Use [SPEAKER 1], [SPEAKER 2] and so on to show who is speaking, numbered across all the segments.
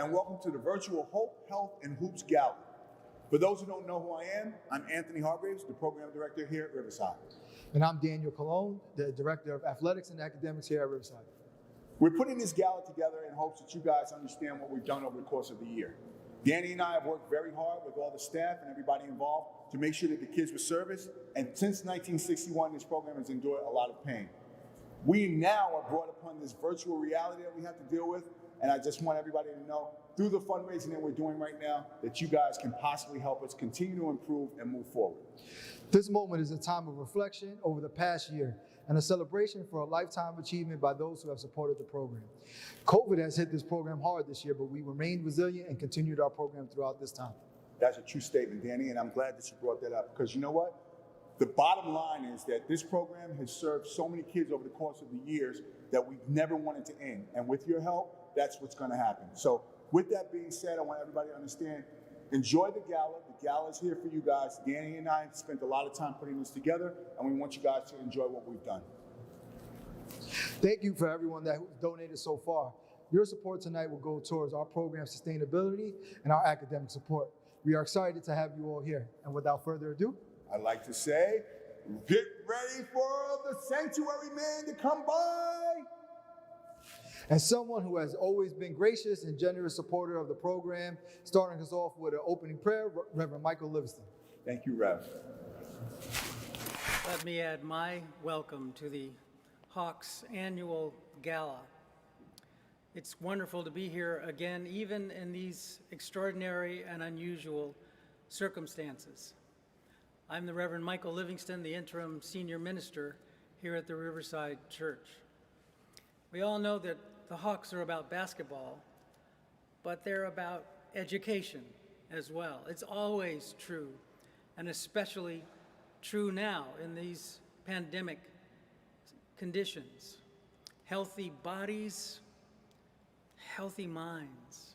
[SPEAKER 1] and welcome to the virtual Hope, Health, and Hoops Gala. For those who don't know who I am, I'm Anthony Hargraves, the program director here at Riverside.
[SPEAKER 2] And I'm Daniel Colon, the director of athletics and academics here at Riverside.
[SPEAKER 1] We're putting this gala together in hopes that you guys understand what we've done over the course of the year. Danny and I have worked very hard with all the staff and everybody involved to make sure that the kids were serviced. And since 1961, this program has endured a lot of pain. We now are brought upon this virtual reality that we have to deal with. And I just want everybody to know, through the fundraising that we're doing right now, that you guys can possibly help us continue to improve and move forward.
[SPEAKER 2] This moment is a time of reflection over the past year and a celebration for a lifetime achievement by those who have supported the program. COVID has hit this program hard this year, but we remained resilient and continued our program throughout this time.
[SPEAKER 1] That's a true statement, Danny, and I'm glad that you brought that up, because you know what? The bottom line is that this program has served so many kids over the course of the years that we've never wanted to end. And with your help, that's what's going to happen. So with that being said, I want everybody to understand, enjoy the gala. The gala is here for you guys. Danny and I spent a lot of time putting this together, and we want you guys to enjoy what we've done.
[SPEAKER 2] Thank you for everyone that donated so far. Your support tonight will go towards our program sustainability and our academic support. We are excited to have you all here. And without further ado,
[SPEAKER 1] I'd like to say, get ready for the sanctuary man to come by.
[SPEAKER 2] As someone who has always been gracious and generous supporter of the program, starting us off with an opening prayer, Reverend Michael Livingston.
[SPEAKER 1] Thank you, Rev.
[SPEAKER 3] Let me add my welcome to the Hawks Annual Gala. It's wonderful to be here again, even in these extraordinary and unusual circumstances. I'm the Reverend Michael Livingston, the interim senior minister here at the Riverside Church. We all know that the Hawks are about basketball, but they're about education as well. It's always true, and especially true now in these pandemic conditions. Healthy bodies, healthy minds.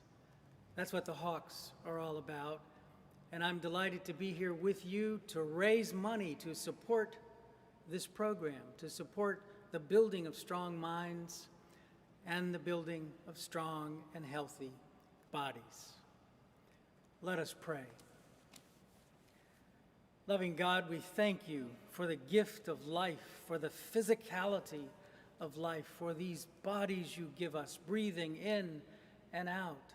[SPEAKER 3] That's what the Hawks are all about. And I'm delighted to be here with you to raise money to support this program, to support the building of strong minds and the building of strong and healthy bodies. Let us pray. Loving God, we thank you for the gift of life, for the physicality of life, for these bodies you give us, breathing in and out,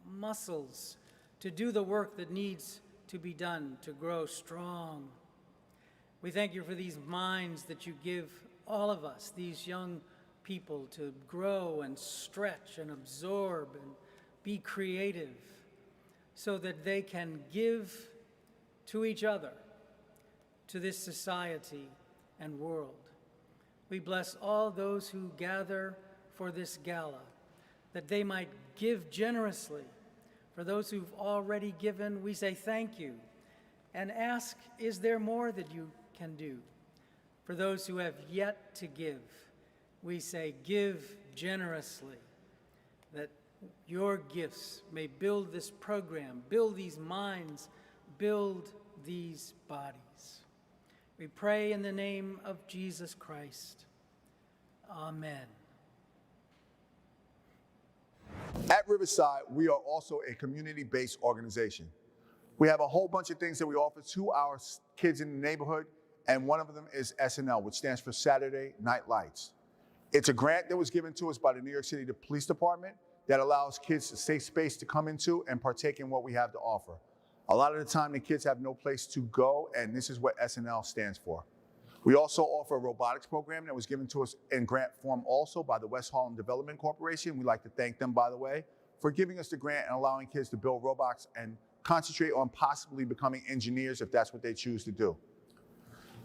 [SPEAKER 3] muscles to do the work that needs to be done to grow strong. We thank you for these minds that you give all of us, these young people, to grow and stretch and absorb and be creative so that they can give to each other, to this society and world. We bless all those who gather for this gala, that they might give generously. For those who've already given, we say thank you and ask, is there more that you can do? For those who have yet to give, we say give generously, that your gifts may build this program, build these minds, build these bodies. We pray in the name of Jesus Christ. Amen.
[SPEAKER 1] At Riverside, we are also a community-based organization. We have a whole bunch of things that we offer to our kids in the neighborhood, and one of them is SNL, which stands for Saturday Night Lights. It's a grant that was given to us by the New York City Police Department that allows kids a safe space to come into and partake in what we have to offer. A lot of the time, the kids have no place to go, and this is what SNL stands for. We also offer a robotics program that was given to us in grant form also by the West Harlem Development Corporation. We'd like to thank them, by the way, for giving us the grant and allowing kids to build robots and concentrate on possibly becoming engineers if that's what they choose to do.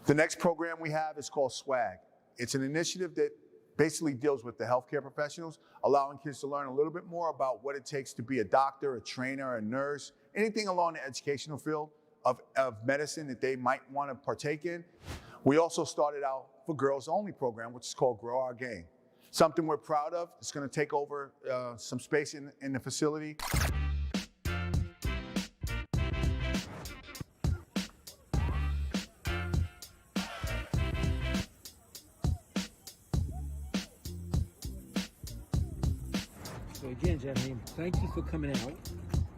[SPEAKER 1] The next program we have is called SWAG. It's an initiative that basically deals with the healthcare professionals, allowing kids to learn a little bit more about what it takes to be a doctor, a trainer, a nurse, anything along the educational field of medicine that they might want to partake in. We also started out for girls only program, which is called Grow Our Game. Something we're proud of. It's going to take over some space in the facility.
[SPEAKER 4] So again, Jeremy, thank you for coming out.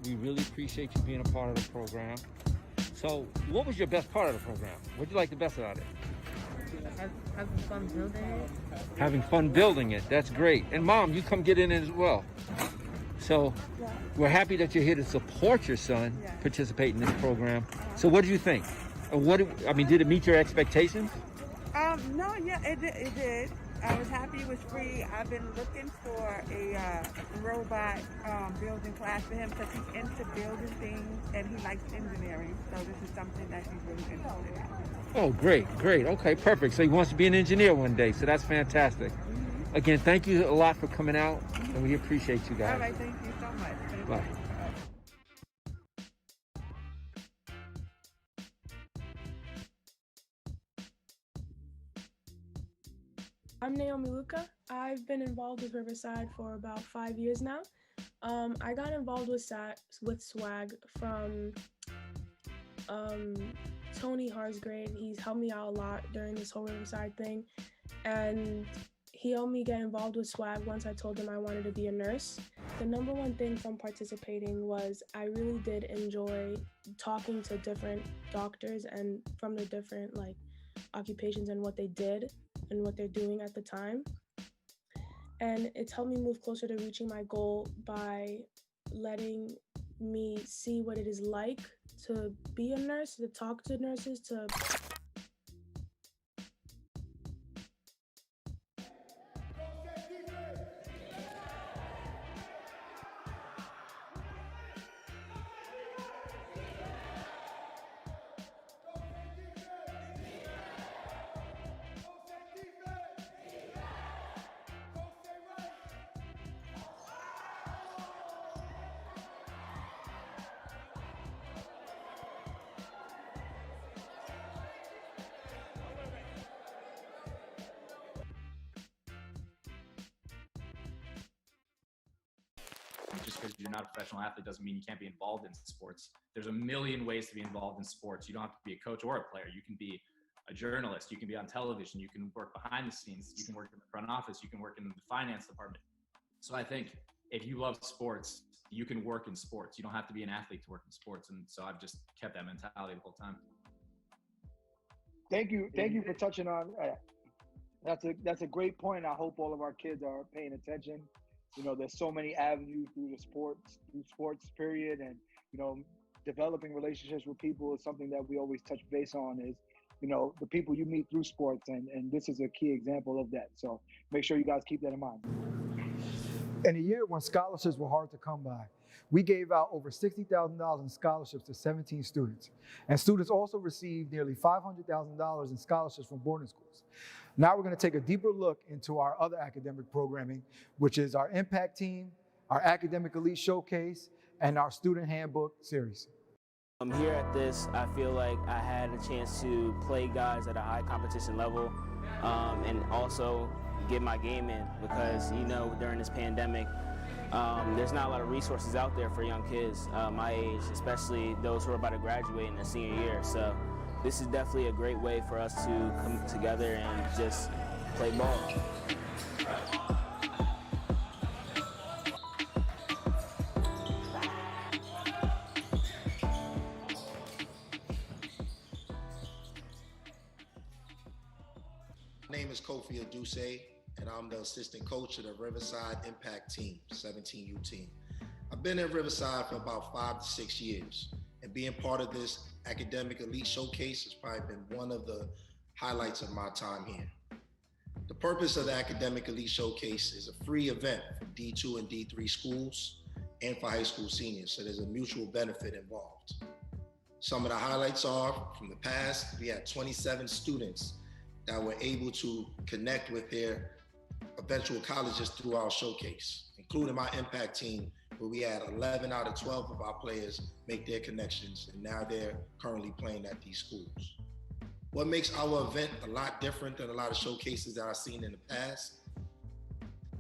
[SPEAKER 4] We really appreciate you being a part of the program. So what was your best part of the program? What did you like the best about it?
[SPEAKER 5] Having fun building it.
[SPEAKER 4] Having fun building it. That's great. And Mom, you come get in it as well. So we're happy that you're here to support your son participate in this program. So what do you think? Did it meet your expectations?
[SPEAKER 5] No, yeah, it did. I was happy it was free. I've been looking for a robot building class for him because he's into building things and he likes engineering. So this is something that he's really interested in.
[SPEAKER 4] Oh, great. Okay, perfect. So he wants to be an engineer one day. So that's fantastic. Again, thank you a lot for coming out, and we appreciate you guys.
[SPEAKER 5] All right, thank you so much. Thank
[SPEAKER 4] Bye.
[SPEAKER 5] you.
[SPEAKER 6] I'm Naomi Luca. I've been involved with Riverside for about 5 years now. I got involved with SWAG from Tony Harsgrave. He's helped me out a lot during this whole Riverside thing. And he helped me get involved with SWAG once I told him I wanted to be a nurse. The number one thing from participating was I really did enjoy talking to different doctors and from the different occupations and what they did and what they're doing at the time. And it's helped me move closer to reaching my goal by letting me see what it is like to be a nurse, to talk to nurses, to
[SPEAKER 7] just because you're not a professional athlete doesn't mean you can't be involved in sports. There's a million ways to be involved in sports. You don't have to be a coach or a player. You can be a journalist. You can be on television. You can work behind the scenes. You can work in the front office. You can work in the finance department. So I think if you love sports, you can work in sports. You don't have to be an athlete to work in sports. And so I've just kept that mentality the whole time.
[SPEAKER 2] Thank you for touching on that's a great point. I hope all of our kids are paying attention. There's so many avenues through sports period, and developing relationships with people is something that we always touch base on. Is the people you meet through sports, and this is a key example of that. So make sure you guys keep that in mind. In a year when scholarships were hard to come by, we gave out over $60,000 in scholarships to 17 students. And students also received nearly $500,000 in scholarships from boarding schools. Now we're going to take a deeper look into our other academic programming, which is our Impact Team, our Academic Elite Showcase, and our Student Handbook series.
[SPEAKER 8] Here at this, I feel like I had a chance to play guys at a high competition level and also get my game in because, during this pandemic, there's not a lot of resources out there for young kids my age, especially those who are about to graduate in their senior year. So this is definitely a great way for us to come together and just play ball.
[SPEAKER 9] My name is Kofi Aduse, and I'm the assistant coach of the Riverside Impact Team, 17U team. I've been at Riverside for about 5 to 6 years, and being part of this Academic Elite Showcase has probably been one of the highlights of my time here. The purpose of the Academic Elite Showcase is a free event for D2 and D3 schools and for high school seniors, so there's a mutual benefit involved. Some of the highlights are, from the past, we had 27 students that were able to connect with their eventual colleges through our showcase, including my Impact Team, where we had 11 out of 12 of our players make their connections, and now they're currently playing at these schools. What makes our event a lot different than a lot of showcases that I've seen in the past,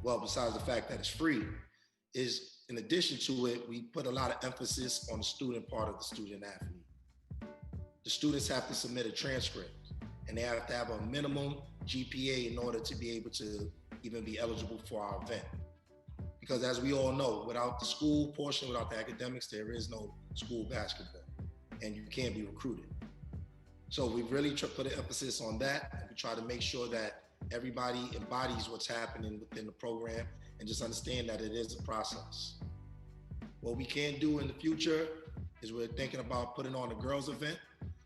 [SPEAKER 9] well, besides the fact that it's free, is in addition to it, we put a lot of emphasis on the student part of the student athlete. The students have to submit a transcript, and they have to have a minimum GPA in order to be able to even be eligible for our event. Because as we all know, without the school portion, without the academics, there is no school basketball, and you can't be recruited. So we really put an emphasis on that, and we try to make sure that everybody embodies what's happening within the program and just understand that it is a process. What we can do in the future is we're thinking about putting on a girls event,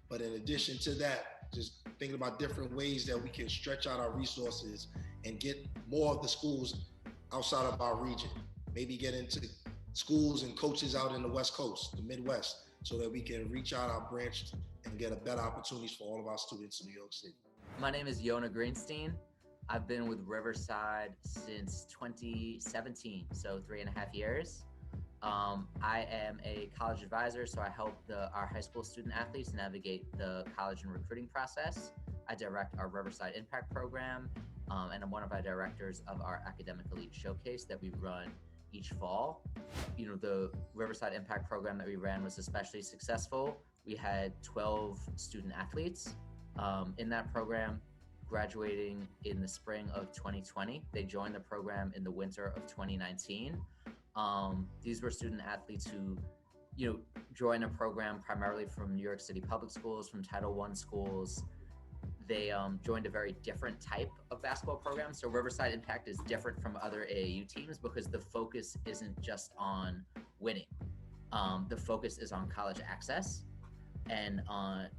[SPEAKER 9] but in addition to that, just thinking about different ways that we can stretch out our resources and get more of the schools outside of our region. Maybe get into schools and coaches out in the West Coast, the Midwest, so that we can reach out our branch and get a better opportunities for all of our students in New York City.
[SPEAKER 10] My name is Yona Greenstein. I've been with Riverside since 2017, so 3.5 years. I am a college advisor, so I help our high school student athletes navigate the college and recruiting process. I direct our Riverside Impact program, and I'm one of our directors of our Academic Elite Showcase that we run each fall. You know, the Riverside Impact program that we ran was especially successful. We had 12 student athletes in that program graduating in the spring of 2020. They joined the program in the winter of 2019. These were student athletes who, you know, joined a program primarily from New York City public schools, from Title I schools. They joined a very different type of basketball program. So Riverside Impact is different from other AAU teams because the focus isn't just on winning. The focus is on college access, and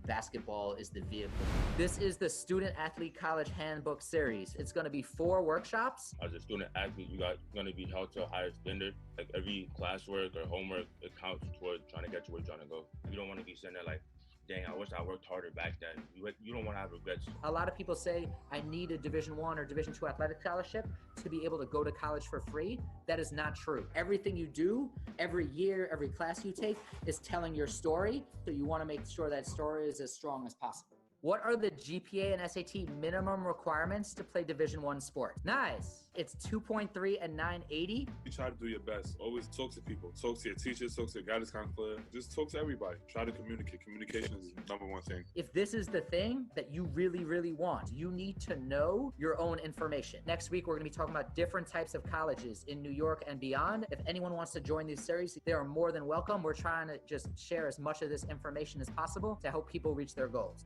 [SPEAKER 10] basketball is the vehicle. This is the Student Athlete College Handbook Series. It's gonna be 4 workshops.
[SPEAKER 11] As a student athlete, you got gonna be held to a higher standard. Like every classwork or homework, it counts towards trying to get to where you're trying to go. You don't wanna be sitting there like, dang, I wish I worked harder back then. You don't want to have regrets.
[SPEAKER 10] A lot of people say, I need a Division I or Division II athletic scholarship to be able to go to college for free. That is not true. Everything you do, every year, every class you take is telling your story. So you want to make sure that story is as strong as possible. What are the GPA and SAT minimum requirements to play Division I sport? Nice. It's 2.3 and 980.
[SPEAKER 12] You try to do your best. Always talk to people. Talk to your teachers, talk to your guidance counselor. Just talk to everybody. Try to communicate. Communication is the #1 thing.
[SPEAKER 10] If this is the thing that you really, really want, you need to know your own information. Next week, we're going to be talking about different types of colleges in New York and beyond. If anyone wants to join this series, they are more than welcome. We're trying to just share as much of this information as possible to help people reach their goals.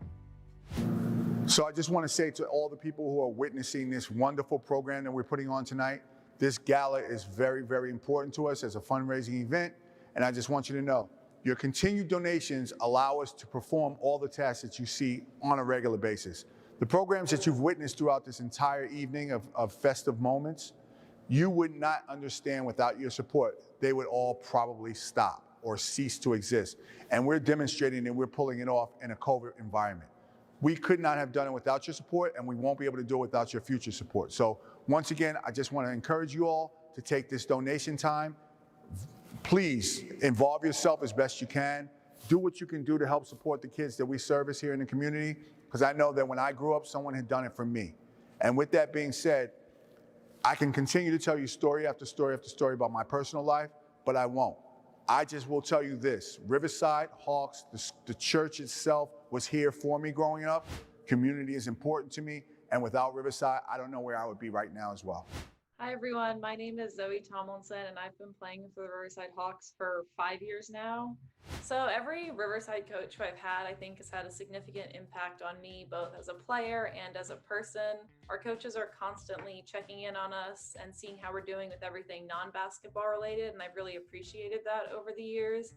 [SPEAKER 1] So I just want to say to all the people who are witnessing this wonderful program that we're putting on tonight, this gala is very, very important to us as a fundraising event. And I just want you to know, your continued donations allow us to perform all the tasks that you see on a regular basis. The programs that you've witnessed throughout this entire evening of festive moments, you would not understand without your support. They would all probably stop or cease to exist. And we're demonstrating that we're pulling it off in a COVID environment. We could not have done it without your support, and we won't be able to do it without your future support. So once again, I just want to encourage you all to take this donation time. Please involve yourself as best you can. Do what you can do to help support the kids that we service here in the community, because I know that when I grew up, someone had done it for me. And with that being said, I can continue to tell you story after story after story about my personal life, but I won't. I just will tell you this, Riverside Hawks, the church itself was here for me growing up. Community is important to me, and without Riverside, I don't know where I would be right now as well.
[SPEAKER 13] Hi everyone, my name is Zoe Tomlinson and I've been playing for the Riverside Hawks for 5 years now. So every Riverside coach who I've had, I think has had a significant impact on me, both as a player and as a person. Our coaches are constantly checking in on us and seeing how we're doing with everything non-basketball related, and I've really appreciated that over the years.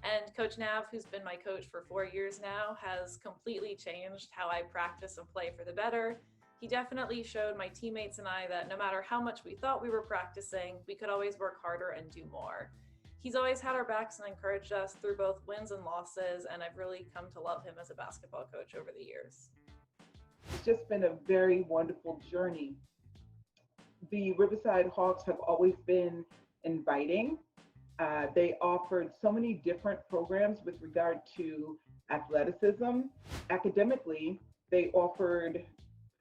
[SPEAKER 13] And Coach Nav, who's been my coach for 4 years now, has completely changed how I practice and play for the better. He definitely showed my teammates and I that no matter how much we thought we were practicing, we could always work harder and do more. He's always had our backs and encouraged us through both wins and losses, and I've really come to love him as a basketball coach over the years.
[SPEAKER 14] It's just been a very wonderful journey. The Riverside Hawks have always been inviting. They offered so many different programs with regard to athleticism. Academically, they offered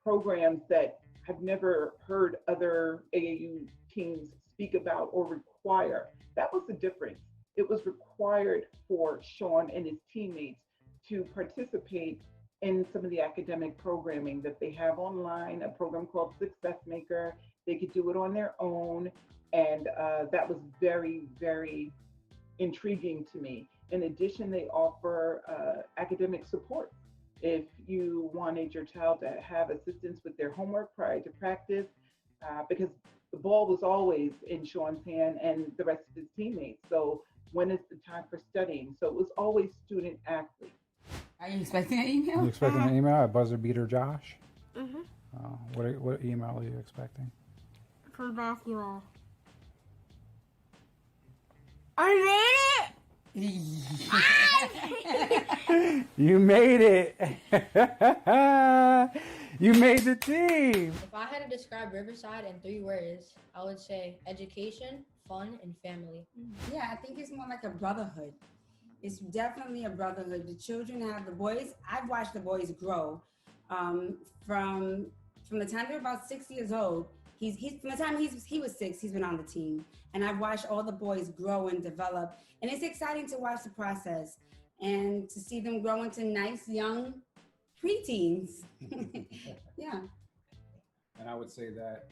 [SPEAKER 14] programs that I've never heard other AAU teams speak about or require. That was the difference. It was required for Sean and his teammates to participate in some of the academic programming that they have online, a program called Success Maker. They could do it on their own. And that was very, very intriguing to me. In addition, they offer academic support. If you wanted your child to have assistance with their homework prior to practice, because the ball was always in Sean's hand and the rest of his teammates. So when is the time for studying? So it was always student athlete.
[SPEAKER 15] Are you expecting an email?
[SPEAKER 16] You expecting an email at Buzzer Beater Josh?
[SPEAKER 15] Mm-hmm.
[SPEAKER 16] What email are you expecting?
[SPEAKER 15] For basketball. I made it!
[SPEAKER 16] You made it! You made the team!
[SPEAKER 17] If I had to describe Riverside in 3 words, I would say education, fun, and family.
[SPEAKER 15] Yeah, I think it's more like a brotherhood. It's definitely a brotherhood. The children have the boys. I've watched the boys grow from the time they're about 6 years old. From the time he was 6, he's been on the team, and I've watched all the boys grow and develop. And it's exciting to watch the process and to see them grow into nice young preteens. Yeah.
[SPEAKER 16] And I would say that,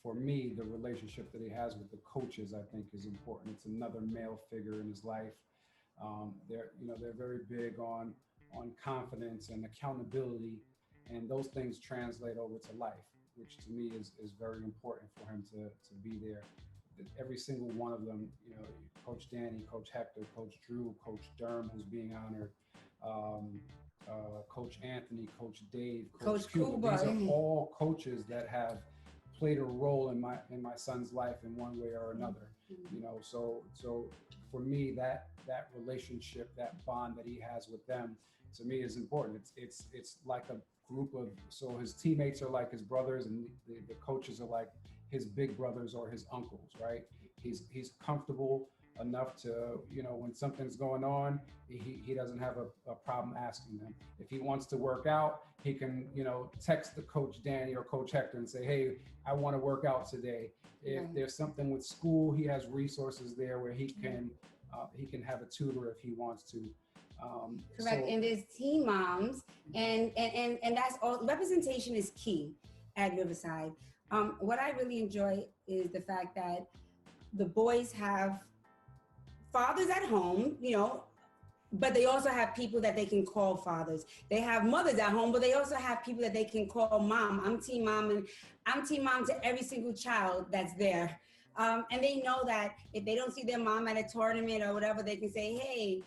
[SPEAKER 16] for me, the relationship that he has with the coaches, I think, is important. It's another male figure in his life. They're very big on confidence and accountability, and those things translate over to life, which to me is very important for him to be there. Every single one of them, Coach Danny, Coach Hector, Coach Drew, Coach Durham, who's being honored, Coach Anthony, Coach Dave, Coach Cuba. These are all coaches that have played a role in my son's life in one way or another. So for me, that relationship, that bond that he has with them, to me is important. It's like a group of, so his teammates are like his brothers, and the coaches are like his big brothers or his uncles, right? He's comfortable enough to, when something's going on, he doesn't have a problem asking them. If he wants to work out, he can, text the Coach Danny or Coach Hector and say, hey, I want to work out today. If there's something with school, he has resources there where he can have a tutor if he wants to.
[SPEAKER 15] Correct. And there's team moms, and that's all. Representation is key at Riverside. What I really enjoy is the fact that the boys have fathers at home, but they also have people that they can call fathers. They have mothers at home, but they also have people that they can call mom. I'm team mom, and I'm team mom to every single child that's there. And they know that if they don't see their mom at a tournament or whatever, they can say, hey,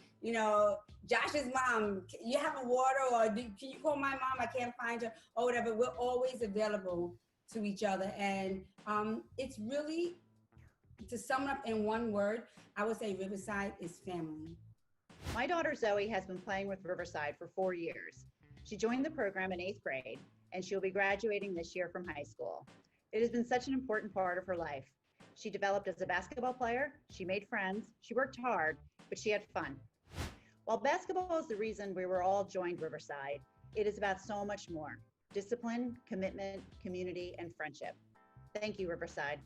[SPEAKER 15] Josh's mom, you have a water, or can you call my mom? I can't find her, or whatever. We're always available to each other. And it's really, to sum it up in one word, I would say Riverside is family.
[SPEAKER 18] My daughter Zoe has been playing with Riverside for 4 years. She joined the program in 8th grade, and she'll be graduating this year from high school. It has been such an important part of her life. She developed as a basketball player, she made friends, she worked hard, but she had fun. While basketball is the reason we were all joined Riverside, it is about so much more: discipline, commitment, community, and friendship. Thank you, Riverside.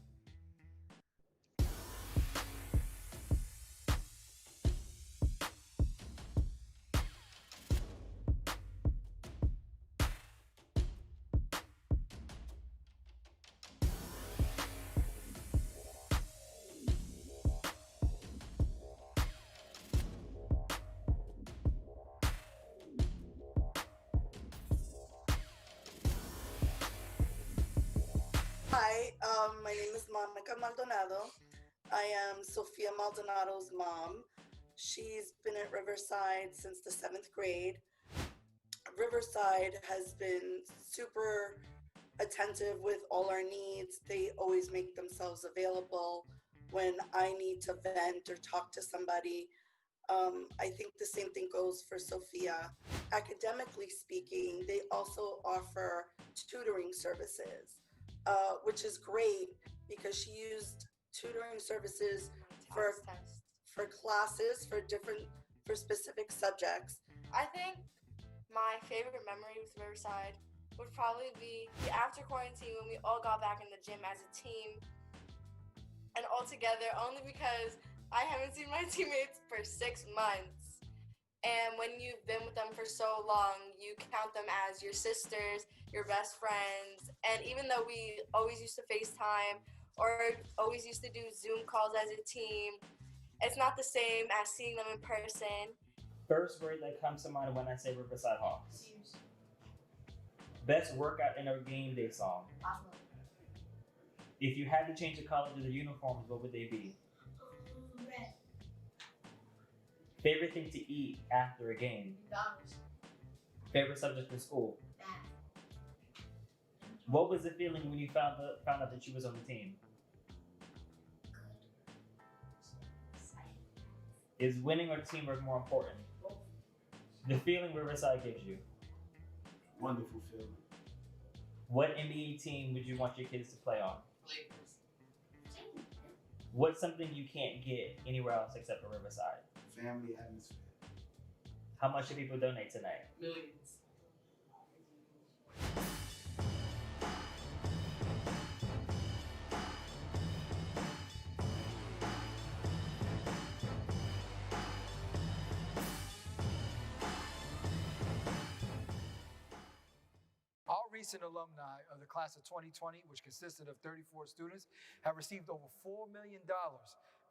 [SPEAKER 19] Hi, my name is Monica Maldonado. I am Sofia Maldonado's mom. She's been at Riverside since the 7th grade. Riverside has been super attentive with all our needs. They always make themselves available when I need to vent or talk to somebody. I think the same thing goes for Sophia. Academically speaking, they also offer tutoring services, which is great because she used tutoring services for classes, for specific subjects.
[SPEAKER 20] I think my favorite memory with Riverside would probably be the after quarantine when we all got back in the gym as a team and all together, only because I haven't seen my teammates for 6 months. And when you've been with them for so long, you count them as your sisters, your best friends. And even though we always used to FaceTime or always used to do Zoom calls as a team. It's not the same as seeing them in person.
[SPEAKER 21] First word that comes to mind when I say Riverside Hawks. Best workout in a game day song. If you had to change the colors of the uniforms, what would they be?
[SPEAKER 17] Red.
[SPEAKER 21] Favorite thing to eat after a game?
[SPEAKER 17] McDonald's.
[SPEAKER 21] Favorite subject in school? What was the feeling when you found out that you was on the team? Is winning or teamwork more important? The feeling Riverside gives you.
[SPEAKER 22] Wonderful feeling.
[SPEAKER 21] What NBA team would you want your kids to play on? What's something you can't get anywhere else except for Riverside?
[SPEAKER 22] Family atmosphere.
[SPEAKER 21] How much do people donate tonight?
[SPEAKER 17] Millions.
[SPEAKER 2] Our recent alumni of the class of 2020, which consisted of 34 students, have received over $4 million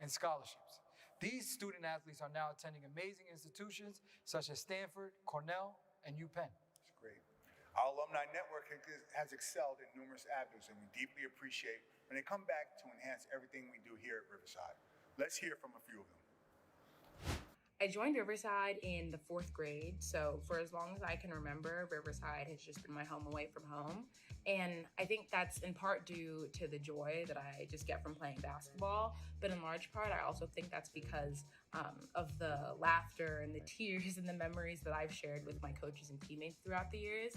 [SPEAKER 2] in scholarships. These student athletes are now attending amazing institutions such as Stanford, Cornell, and UPenn.
[SPEAKER 1] That's great. Our alumni network has excelled in numerous avenues, and we deeply appreciate when they come back to enhance everything we do here at Riverside. Let's hear from a few of them.
[SPEAKER 23] I joined Riverside in the 4th grade, so for as long as I can remember, Riverside has just been my home away from home. And I think that's in part due to the joy that I just get from playing basketball, but in large part, I also think that's because of the laughter and the tears and the memories that I've shared with my coaches and teammates throughout the years.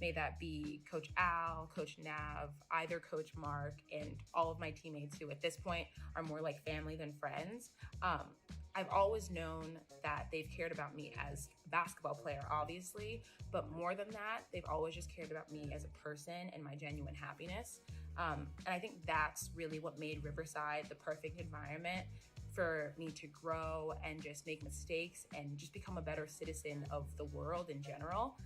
[SPEAKER 23] May that be Coach Al, Coach Nav, either Coach Mark, and all of my teammates who at this point are more like family than friends. I've always known that they've cared about me as a basketball player, obviously, but more than that, they've always just cared about me as a person and my genuine happiness. And I think that's really what made Riverside the perfect environment for me to grow and just make mistakes and just become a better citizen of the world in general.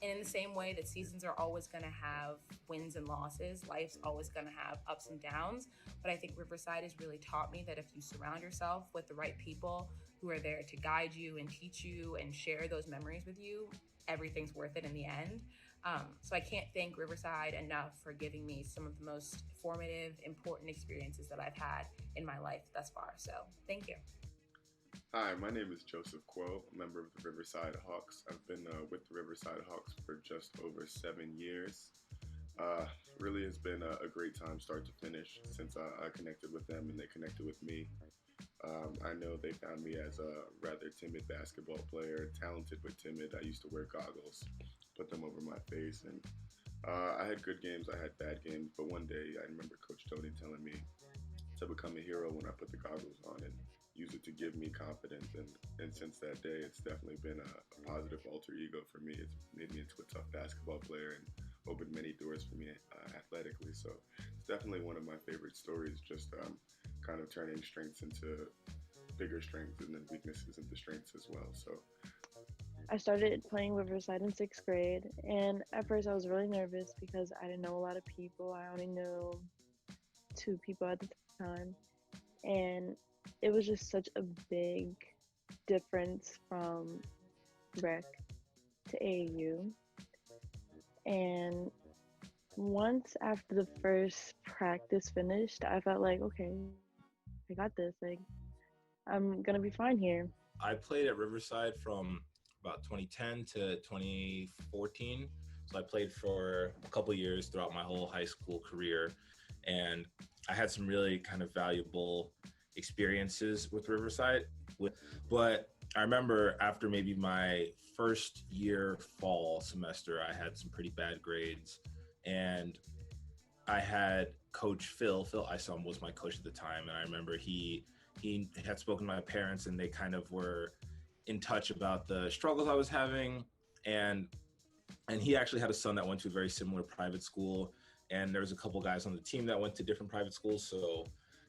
[SPEAKER 23] And in the same way that seasons are always going to have wins and losses, life's always going to have ups and downs. But I think Riverside has really taught me that if you surround yourself with the right people who are there to guide you and teach you and share those memories with you, everything's worth it in the end. So I can't thank Riverside enough for giving me some of the most formative, important experiences that I've had in my life thus far. So thank you.
[SPEAKER 24] Hi, my name is Joseph Quo, a member of the Riverside Hawks. I've been with the Riverside Hawks for just over 7 years. Really has been a great time start to finish since I connected with them and they connected with me. I know they found me as a rather timid basketball player, talented but timid. I used to wear goggles, put them over my face, and I had good games, I had bad games, but one day I remember Coach Tony telling me to become a hero when I put the goggles on and use it to give me confidence, and since that day it's definitely been a positive alter ego for me. It's made me into a tough basketball player and opened many doors for me athletically, so it's definitely one of my favorite stories, just kind of turning strengths into bigger strengths and then weaknesses into strengths as well. So
[SPEAKER 25] I started playing Riverside in 6th grade, and at first I was really nervous because I didn't know a lot of people. I only knew 2 people at the time, and it was just such a big difference from rec to AAU. And once after the first practice finished, I felt like, okay, I got this. Like, I'm gonna be fine here.
[SPEAKER 26] I played at Riverside from about 2010 to 2014. So I played for a couple years throughout my whole high school career. And I had some really kind of valuable experiences with Riverside. But I remember after maybe my first year fall semester, I had some pretty bad grades. And I had Coach Phil Isom was my coach at the time. And I remember he had spoken to my parents, and they kind of were in touch about the struggles I was having. And he actually had a son that went to a very similar private school. And there was a couple guys on the team that went to different private schools. So,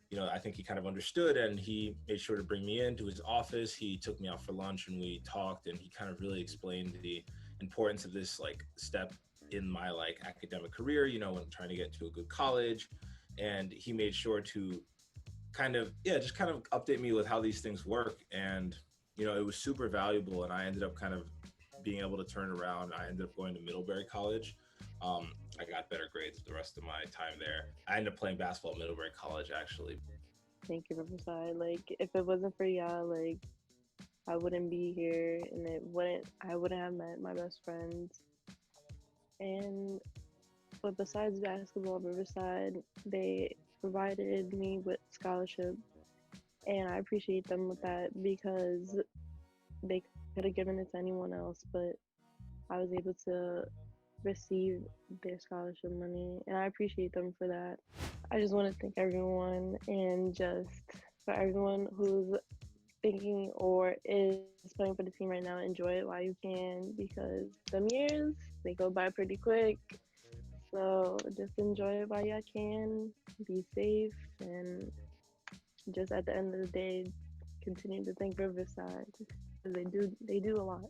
[SPEAKER 26] you know, I think he kind of understood, and he made sure to bring me into his office. He took me out for lunch and we talked, and he kind of really explained the importance of this like step in my like academic career, you know, when trying to get to a good college. and he made sure to kind of update me with how these things work. And, you know, it was super valuable, and I ended up kind of being able to turn it around. I ended up going to Middlebury College. I got better grades the rest of my time there. I ended up playing basketball at Middlebury College, actually.
[SPEAKER 25] Thank you, Riverside. Like, if it wasn't for y'all, like, I wouldn't be here, and I wouldn't have met my best friends. But besides basketball, Riverside, they provided me with scholarship, and I appreciate them with that, because they could have given it to anyone else, but I was able to receive their scholarship money, and I appreciate them for that. I just want to thank everyone, and just for everyone who's thinking or is playing for the team right now, enjoy it while you can, because some years, they go by pretty quick. So just enjoy it while you can, be safe, and just at the end of the day, continue to thank Riverside, because they do a lot.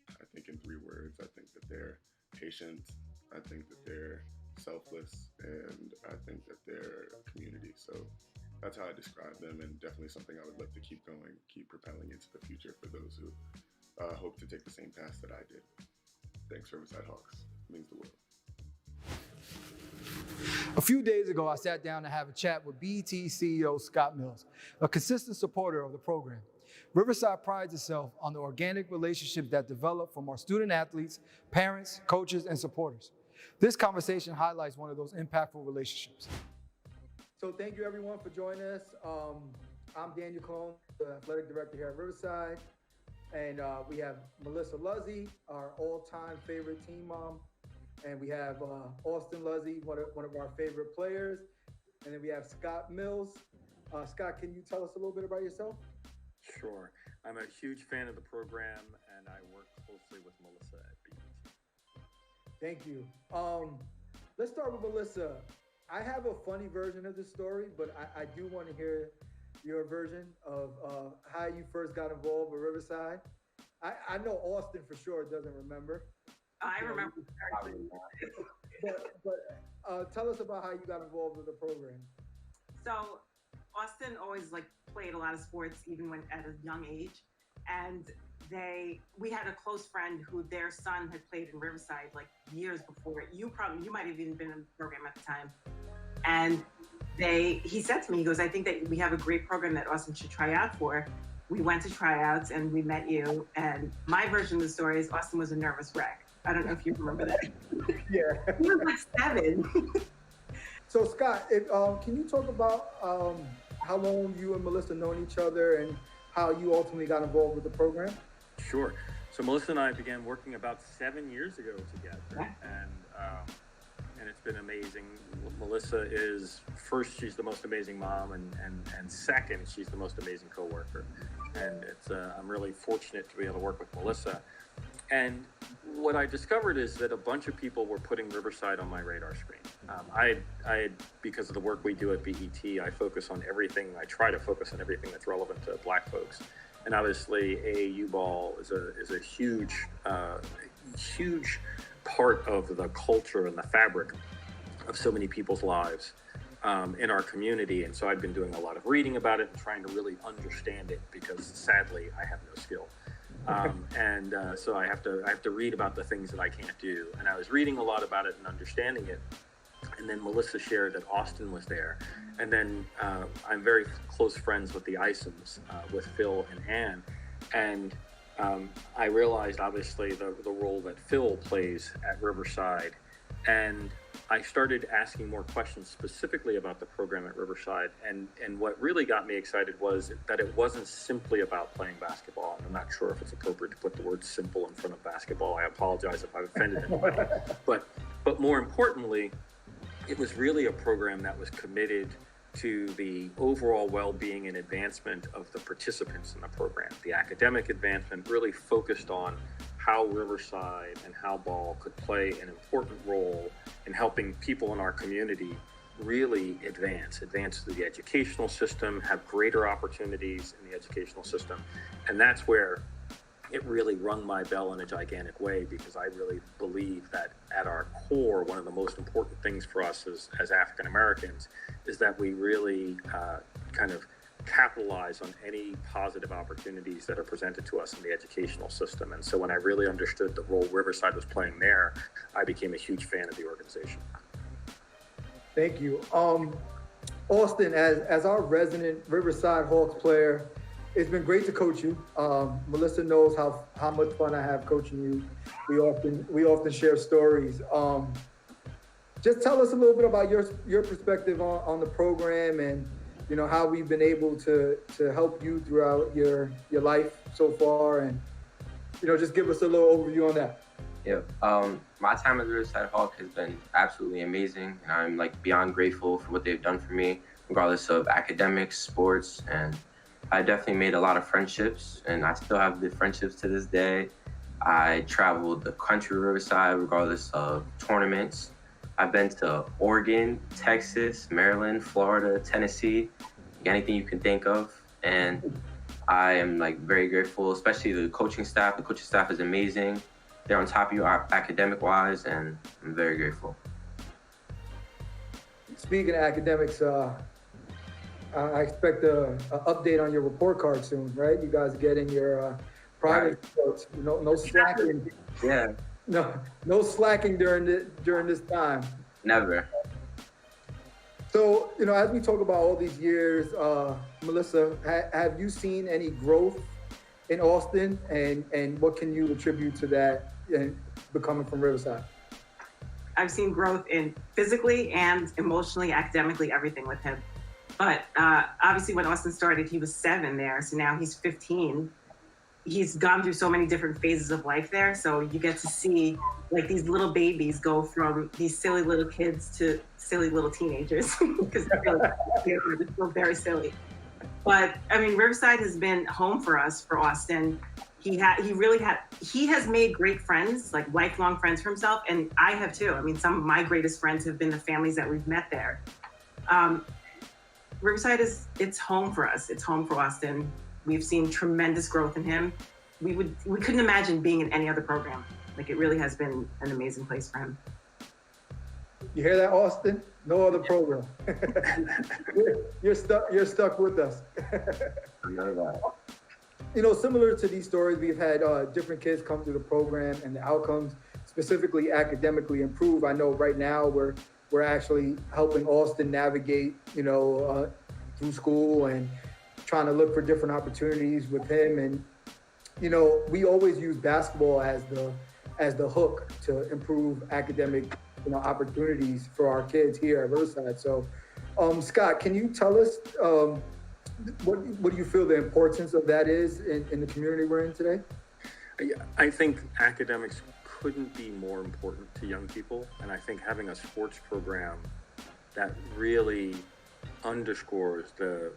[SPEAKER 24] I think in 3 words, I think that they're patient, I think that they're selfless, and I think that they're a community. So that's how I describe them, and definitely something I would love to keep going, keep propelling into the future for those who hope to take the same path that I did. Thanks, Riverside Hawks. It means the world.
[SPEAKER 2] A few days ago, I sat down to have a chat with BET CEO Scott Mills, a consistent supporter of the program. Riverside prides itself on the organic relationships that develop from our student athletes, parents, coaches, and supporters. This conversation highlights one of those impactful relationships. So thank you everyone for joining us. I'm Daniel Cologne, the athletic director here at Riverside. And we have Melissa Luzzy, our all-time favorite team mom. And we have Austin Luzzy, one of our favorite players. And then we have Scott Mills. Scott, can you tell us a little bit about yourself?
[SPEAKER 3] Sure. I'm a huge fan of the program, and I work closely with Melissa at BET.
[SPEAKER 2] Thank you. Let's start with Melissa. I have a funny version of the story, but I do want to hear your version of how you first got involved with Riverside. I know Austin for sure doesn't remember.
[SPEAKER 4] I remember.
[SPEAKER 2] But tell us about how you got involved with the program.
[SPEAKER 4] So Austin always played a lot of sports, even when at a young age. And we had a close friend who their son had played in Riverside years before. You might have even been in the program at the time. And he said to me, he goes, I think that we have a great program that Austin should try out for. We went to tryouts and we met you. And my version of the story is Austin was a nervous wreck. I don't know if you remember that.
[SPEAKER 2] Yeah.
[SPEAKER 4] He was 7.
[SPEAKER 2] So Scott, can you talk about how long you and Melissa known each other and how you ultimately got involved with the program?
[SPEAKER 3] Sure. So Melissa and I began working about 7 years ago together, and it's been amazing. Melissa is, first, she's the most amazing mom, and second, she's the most amazing coworker. And I'm really fortunate to be able to work with Melissa. And what I discovered is that a bunch of people were putting Riverside on my radar screen. I because of the work we do at BET, I focus on everything. I try to focus on everything that's relevant to Black folks. And obviously, AAU ball is a huge part of the culture and the fabric of so many people's lives in our community. And so I've been doing a lot of reading about it and trying to really understand it, because sadly, I have no skill. So I have to read about the things that I can't do. And I was reading a lot about it and understanding it. And then Melissa shared that Austin was there. And then I'm very close friends with the Isoms, with Phil and Ann. And I realized, obviously, the role that Phil plays at Riverside. And I started asking more questions specifically about the program at Riverside. And what really got me excited was that it wasn't simply about playing basketball. And I'm not sure if it's appropriate to put the word simple in front of basketball. I apologize if I've offended anybody. But more importantly, it was really a program that was committed to the overall well-being and advancement of the participants in the program. The academic advancement really focused on how Riverside and how ball could play an important role in helping people in our community really advance through the educational system, have greater opportunities in the educational system. And that's where it really rung my bell in a gigantic way, because I really believe that at our core, one of the most important things for us as African Americans is that we really kind of capitalize on any positive opportunities that are presented to us in the educational system. And so when I really understood the role Riverside was playing there, I became a huge fan of the organization.
[SPEAKER 2] Thank you. Austin, as our resident Riverside Hawks player, it's been great to coach you. Melissa knows how much fun I have coaching you. We often share stories. Just tell us a little bit about your perspective on the program, and how we've been able to help you throughout your life so far, and just give us a little overview on that.
[SPEAKER 5] Yeah, my time at the Riverside Hawk has been absolutely amazing, and I'm beyond grateful for what they've done for me, regardless of academics, sports, and I definitely made a lot of friendships, and I still have the friendships to this day. I traveled the country of Riverside regardless of tournaments. I've been to Oregon, Texas, Maryland, Florida, Tennessee, anything you can think of. And I am very grateful, especially the coaching staff. The coaching staff is amazing. They're on top of you academic wise, and I'm very grateful.
[SPEAKER 2] Speaking of academics, I expect an update on your report card soon, right? You guys getting your private reports. No slacking.
[SPEAKER 5] Yeah.
[SPEAKER 2] No slacking during this time.
[SPEAKER 5] Never.
[SPEAKER 2] So, as we talk about all these years, Melissa, have you seen any growth in Austin, and what can you attribute to that becoming from Riverside?
[SPEAKER 4] I've seen growth in physically and emotionally, academically, everything with him. But obviously when Austin started, he was 7 there. So now he's 15. He's gone through so many different phases of life there. So you get to see these little babies go from these silly little kids to silly little teenagers, because they're still very silly. But I mean, Riverside has been home for us, for Austin. He has made great friends, lifelong friends for himself. And I have too. I mean, some of my greatest friends have been the families that we've met there. Riverside it's home for us. It's home for Austin. We've seen tremendous growth in him. We couldn't imagine being in any other program. It really has been an amazing place for him.
[SPEAKER 2] You hear that, Austin? No other program. You're stuck with us.
[SPEAKER 5] I know that.
[SPEAKER 2] Similar to these stories, we've had different kids come through the program, and the outcomes, specifically academically, improve. I know right now we're actually helping Austin navigate, through school and trying to look for different opportunities with him. And, we always use basketball as the hook to improve academic, opportunities for our kids here at Riverside. So, Scott, can you tell us what do you feel the importance of that is in the community we're in today?
[SPEAKER 3] I think academics couldn't be more important to young people. And I think having a sports program that really underscores the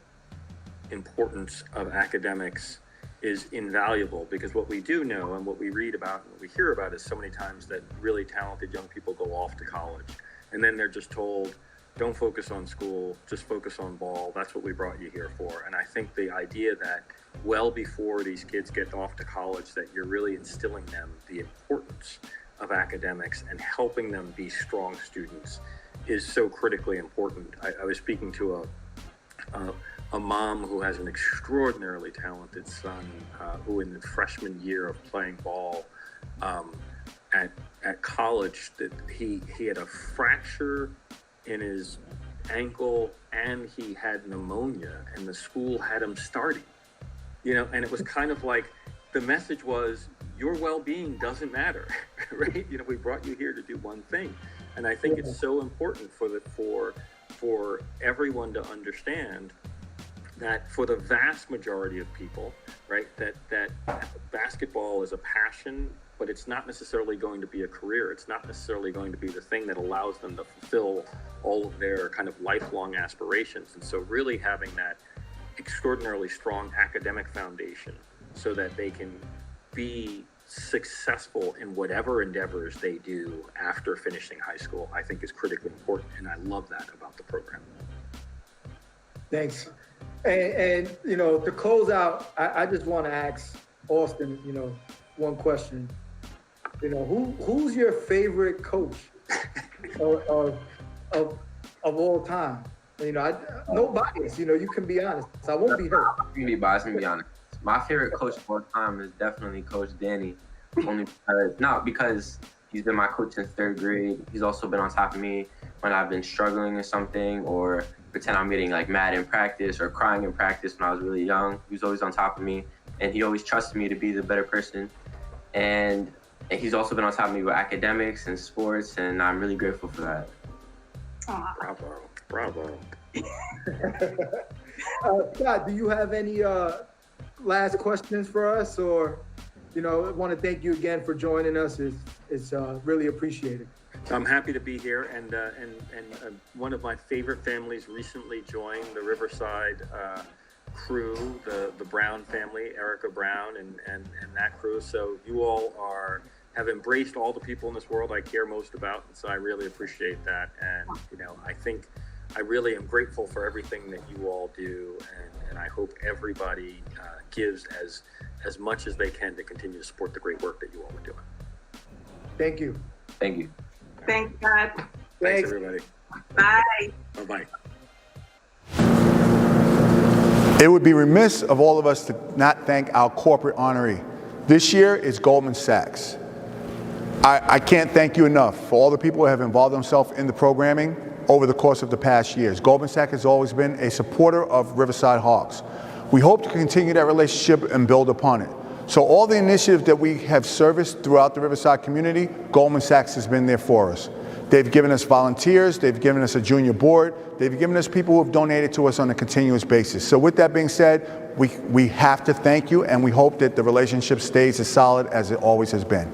[SPEAKER 3] importance of academics is invaluable, because what we do know and what we read about and what we hear about is so many times that really talented young people go off to college and then they're just told, don't focus on school, just focus on ball. That's what we brought you here for. And I think the idea that well before these kids get off to college, that you're really instilling them the importance of academics and helping them be strong students is so critically important. I was speaking to a mom who has an extraordinarily talented son who in the freshman year of playing ball at college, that he had a fracture in his ankle and he had pneumonia, and the school had him starting, and it was kind of like the message was, your well-being doesn't matter, right? We brought you here to do one thing. And I think it's so important for everyone to understand that for the vast majority of people, right, that basketball is a passion, but it's not necessarily going to be a career. It's not necessarily going to be the thing that allows them to fulfill all of their kind of lifelong aspirations. And so really having that extraordinarily strong academic foundation so that they can be successful in whatever endeavors they do after finishing high school, I think is critically important. And I love that about the program.
[SPEAKER 2] Thanks. And to close out, I just want to ask Austin, one question. Who's your favorite coach of all time? No bias. You can be honest. I won't be hurt.
[SPEAKER 5] I'm gonna be biased and be honest. My favorite coach of all time is definitely Coach Danny. Only because he's been my coach since 3rd grade. He's also been on top of me when I've been struggling or something, or pretend I'm getting like mad in practice or crying in practice when I was really young. He was always on top of me, and he always trusted me to be the better person. And he's also been on top of me with academics and sports, and I'm really grateful for that.
[SPEAKER 3] Bravo.
[SPEAKER 2] Scott, do you have any last questions for us, or I want to thank you again for joining us. It's really appreciated.
[SPEAKER 3] I'm happy to be here, and one of my favorite families recently joined the Riverside crew, the Brown family, ERIKA Brown, and that crew. So you all have embraced all the people in this world I care most about, and so I really appreciate that. And I think I really am grateful for everything that you all do, and I hope everybody gives as much as they can to continue to support the great work that you all are doing.
[SPEAKER 2] Thank you.
[SPEAKER 5] Thank you.
[SPEAKER 4] Thanks, God.
[SPEAKER 3] Thanks, everybody.
[SPEAKER 4] Bye.
[SPEAKER 3] Bye-bye.
[SPEAKER 1] It would be remiss of all of us to not thank our corporate honoree. This year is Goldman Sachs. I can't thank you enough for all the people who have involved themselves in the programming over the course of the past years. Goldman Sachs has always been a supporter of Riverside Hawks. We hope to continue that relationship and build upon it. So all the initiatives that we have serviced throughout the Riverside community, Goldman Sachs has been there for us. They've given us volunteers, they've given us a junior board, they've given us people who have donated to us on a continuous basis. So with that being said, we have to thank you, and we hope that the relationship stays as solid as it always has been.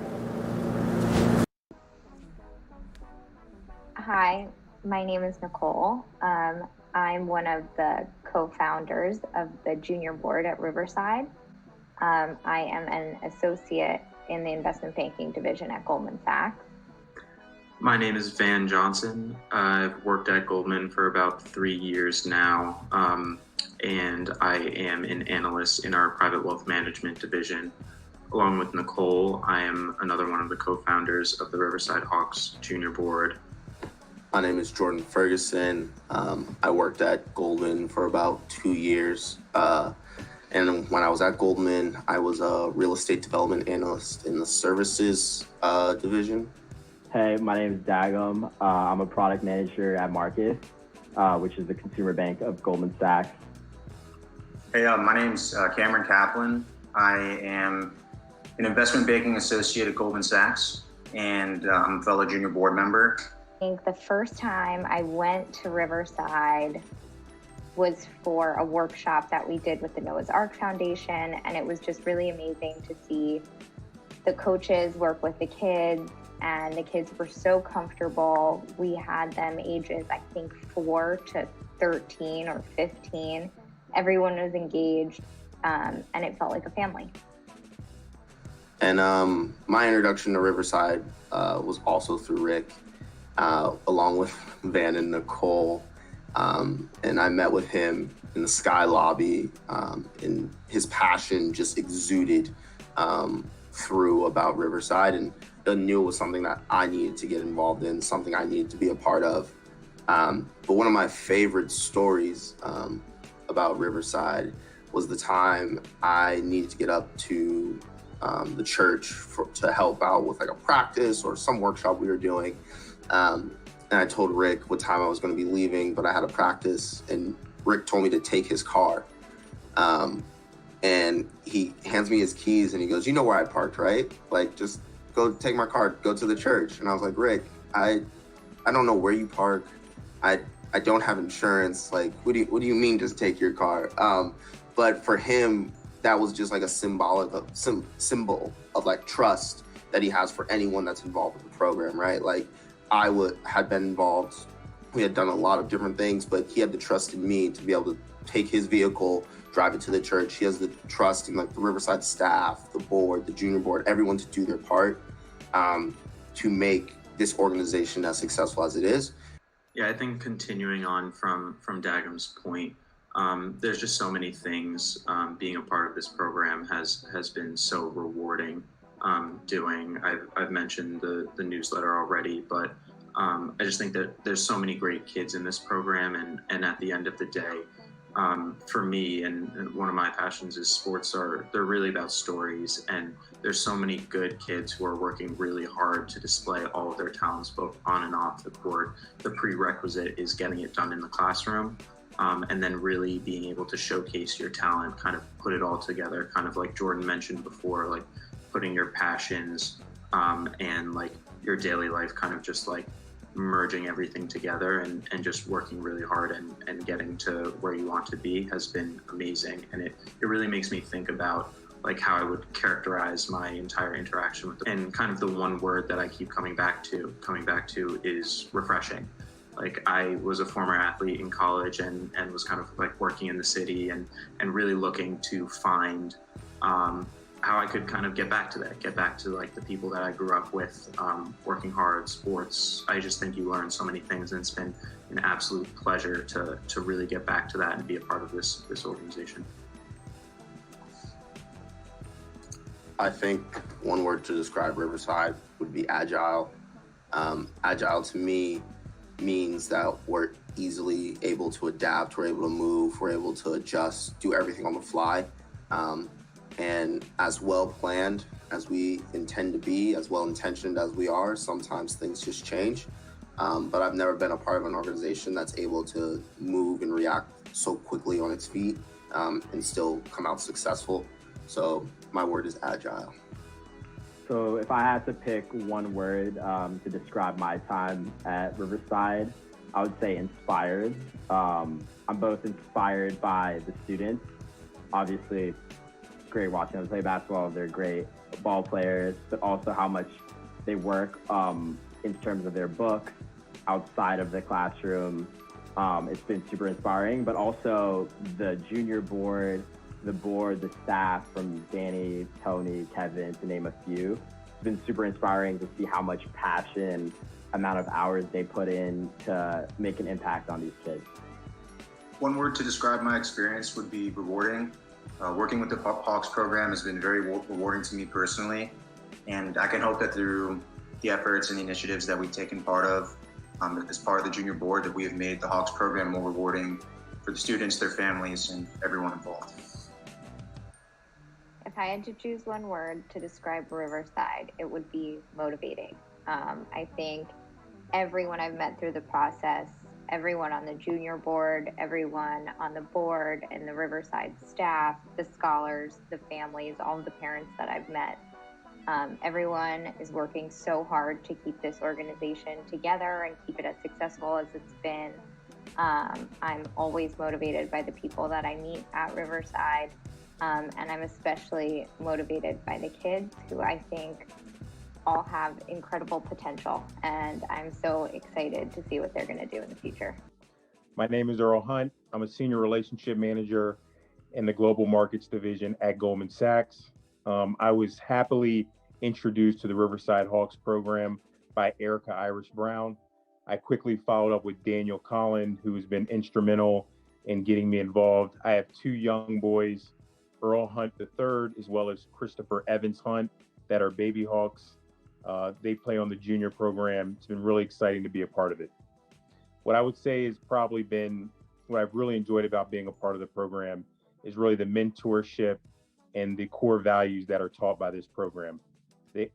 [SPEAKER 6] Hi, my name is Nicole. I'm one of the co-founders of the junior board at Riverside. I am an associate in the investment banking division at Goldman Sachs.
[SPEAKER 7] My name is Van Johnson. I've worked at Goldman for about 3 years now, and I am an analyst in our private wealth management division. Along with Nicole, I am another one of the co-founders of the Riverside Hawks Junior Board.
[SPEAKER 8] My name is Jordan Ferguson. I worked at Goldman for about 2 years. And when I was at Goldman, I was a real estate development analyst in the services division.
[SPEAKER 9] Hey, my name is Dagum. I'm a product manager at Marcus, which is the consumer bank of Goldman Sachs.
[SPEAKER 11] Hey, my name's Cameron Kaplan. I am an investment banking associate at Goldman Sachs, and I'm a fellow junior board member.
[SPEAKER 6] I think the first time I went to Riverside was for a workshop that we did with the Noah's Ark Foundation, and it was just really amazing to see the coaches work with the kids, and the kids were so comfortable. We had them ages, I think, 4 to 13 or 15. Everyone was engaged, and it felt like a family.
[SPEAKER 8] And my introduction to Riverside was also through Rick, along with Van and Nicole. And I met with him in the Sky Lobby, and his passion just exuded through about Riverside, and I knew it was something that I needed to get involved in, something I needed to be a part of. But one of my favorite stories about Riverside was the time I needed to get up to the church to help out with like a practice or some workshop we were doing. And I told Rick what time I was going to be leaving, but I had a practice, and Rick told me to take his car. And he hands me his keys and he goes, "You know where I parked, right? Like, just go take my car, go to the church." And I was like, "Rick, I don't know where you park. I don't have insurance. Like, what do you mean just take your car?" But for him, that was just like a symbol of like trust that he has for anyone that's involved with the program, right? Like, had been involved. We had done a lot of different things, but he had the trust in me to be able to take his vehicle, drive it to the church. He has the trust in like the Riverside staff, the board, the junior board, everyone to do their part to make this organization as successful as it is.
[SPEAKER 7] Yeah, I think continuing on from Dagum's point, There's just so many things. Being a part of this program has been so rewarding. I've mentioned the newsletter already, but I just think that there's so many great kids in this program, and at the end of the day, for me, and one of my passions is sports. They're really about stories, and there's so many good kids who are working really hard to display all of their talents, both on and off the court. The prerequisite is getting it done in the classroom, and then really being able to showcase your talent, kind of put it all together, kind of like Jordan mentioned before, like putting your passions and like your daily life, kind of just like merging everything together and just working really hard and getting to where you want to be has been amazing. And it really makes me think about like how I would characterize my entire interaction with them. And kind of the one word that I keep coming back to is refreshing. Like I was a former athlete in college and was kind of like working in the city and really looking to find how I could kind of get back to like the people that I grew up with, working hard, sports. I just think you learn so many things, and it's been an absolute pleasure to really get back to that and be a part of this organization.
[SPEAKER 8] I think one word to describe Riverside would be agile. Agile to me means that we're easily able to adapt, we're able to move, we're able to adjust, do everything on the fly. And as well planned as we intend to be, as well intentioned as we are, sometimes things just change. But I've never been a part of an organization that's able to move and react so quickly on its feet and still come out successful. So my word is agile.
[SPEAKER 9] So if I had to pick one word to describe my time at Riverside, I would say inspired. I'm both inspired by the students. Obviously, great watching them play basketball. They're great ball players, but also how much they work in terms of their books outside of the classroom. It's been super inspiring, but also the junior board, the staff from Danny, Tony, Kevin, to name a few. It's been super inspiring to see how much passion, amount of hours they put in to make an impact on these kids.
[SPEAKER 11] One word to describe my experience would be rewarding. Working with the Hawks program has been very rewarding to me personally, and I can hope that through the efforts and the initiatives that we've taken part of as part of the junior board, that we have made the Hawks program more rewarding for the students, their families, and everyone involved.
[SPEAKER 6] If I had to choose one word to describe Riverside, it would be motivating. I think everyone I've met through the process, everyone on the junior board, everyone on the board, and the Riverside staff, the scholars, the families, all of the parents that I've met, everyone is working so hard to keep this organization together and keep it as successful as it's been. I'm always motivated by the people that I meet at Riverside, and I'm especially motivated by the kids who I think all have incredible potential, and I'm so excited to see what they're going to do in the future.
[SPEAKER 10] My name is Earl Hunt. I'm a senior relationship manager in the global markets division at Goldman Sachs. I was happily introduced to the Riverside Hawks program by ERIKA Iris Brown. I quickly followed up with Daniel Collin, who has been instrumental in getting me involved. I have two young boys, Earl Hunt III, as well as Christopher Evans Hunt, that are baby Hawks. They play on the junior program. It's been really exciting to be a part of it. What I would say has probably been what I've really enjoyed about being a part of the program is really the mentorship and the core values that are taught by this program.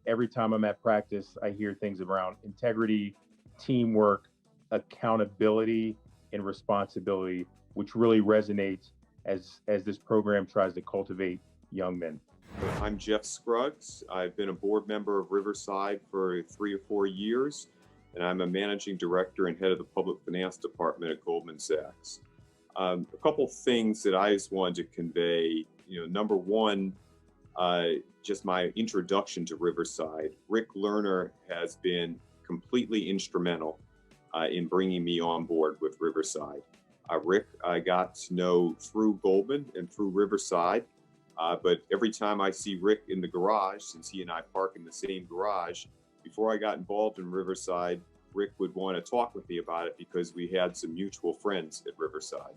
[SPEAKER 10] Every time I'm at practice, I hear things around integrity, teamwork, accountability, and responsibility, which really resonates as this program tries to cultivate young men.
[SPEAKER 12] I'm Jeff Scruggs. I've been a board member of Riverside for 3 or 4 years, and I'm a managing director and head of the public finance department at Goldman Sachs. A couple things that I just wanted to convey. Number one, just my introduction to Riverside. Rick Lerner has been completely instrumental in bringing me on board with Riverside. Rick, I got to know through Goldman and through Riverside. But every time I see Rick in the garage, since he and I park in the same garage, before I got involved in Riverside, Rick would want to talk with me about it because we had some mutual friends at Riverside.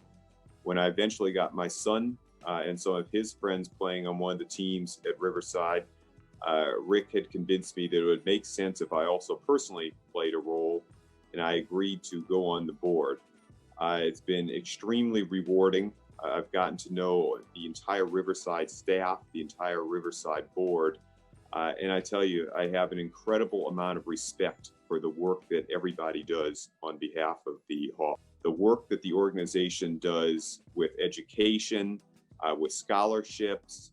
[SPEAKER 12] when I eventually got my son and some of his friends playing on one of the teams at Riverside, Rick had convinced me that it would make sense if I also personally played a role, and I agreed to go on the board. It's been extremely rewarding. I've gotten to know the entire Riverside staff, the entire Riverside board, and I tell you, I have an incredible amount of respect for the work that everybody does on behalf of the Hawks. The work that the organization does with education, with scholarships,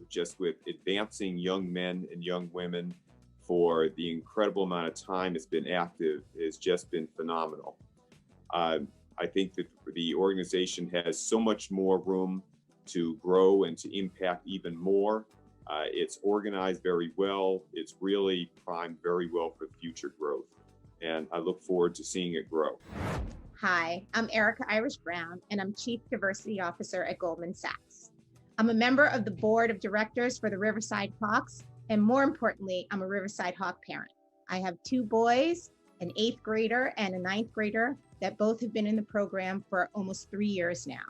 [SPEAKER 12] just with advancing young men and young women for the incredible amount of time it's been active has just been phenomenal. I think that the organization has so much more room to grow and to impact even more. It's organized very well. It's really primed very well for future growth. And I look forward to seeing it grow.
[SPEAKER 13] Hi, I'm ERIKA Irish-Brown, and I'm Chief Diversity Officer at Goldman Sachs. I'm a member of the Board of Directors for the Riverside Hawks, and more importantly, I'm a Riverside Hawk parent. I have 2 boys, an 8th grader and a 9th grader, that both have been in the program for almost 3 years now.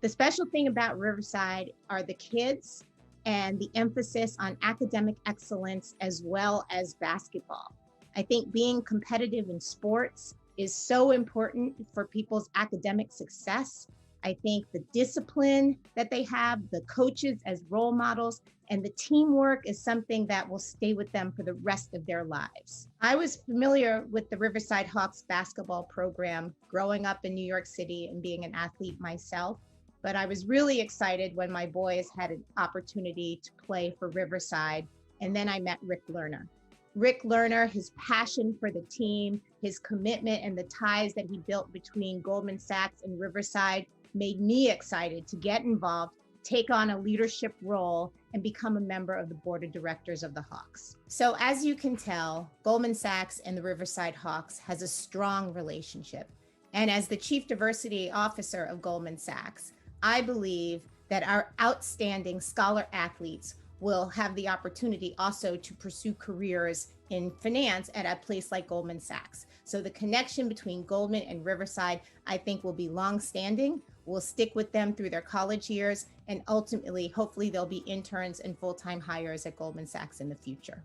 [SPEAKER 13] The special thing about Riverside are the kids and the emphasis on academic excellence as well as basketball. I think being competitive in sports is so important for people's academic success. I think the discipline that they have, the coaches as role models, and the teamwork is something that will stay with them for the rest of their lives. I was familiar with the Riverside Hawks basketball program growing up in New York City and being an athlete myself, but I was really excited when my boys had an opportunity to play for Riverside, and then I met Rick Lerner. Rick Lerner, his passion for the team, his commitment and the ties that he built between Goldman Sachs and Riverside made me excited to get involved, take on a leadership role, and become a member of the board of directors of the Hawks. So as you can tell, Goldman Sachs and the Riverside Hawks has a strong relationship. And as the Chief Diversity Officer of Goldman Sachs, I believe that our outstanding scholar athletes will have the opportunity also to pursue careers in finance at a place like Goldman Sachs. So the connection between Goldman and Riverside, I think, will be longstanding. We'll stick with them through their college years, and ultimately, hopefully, they'll be interns and full-time hires at Goldman Sachs in the future.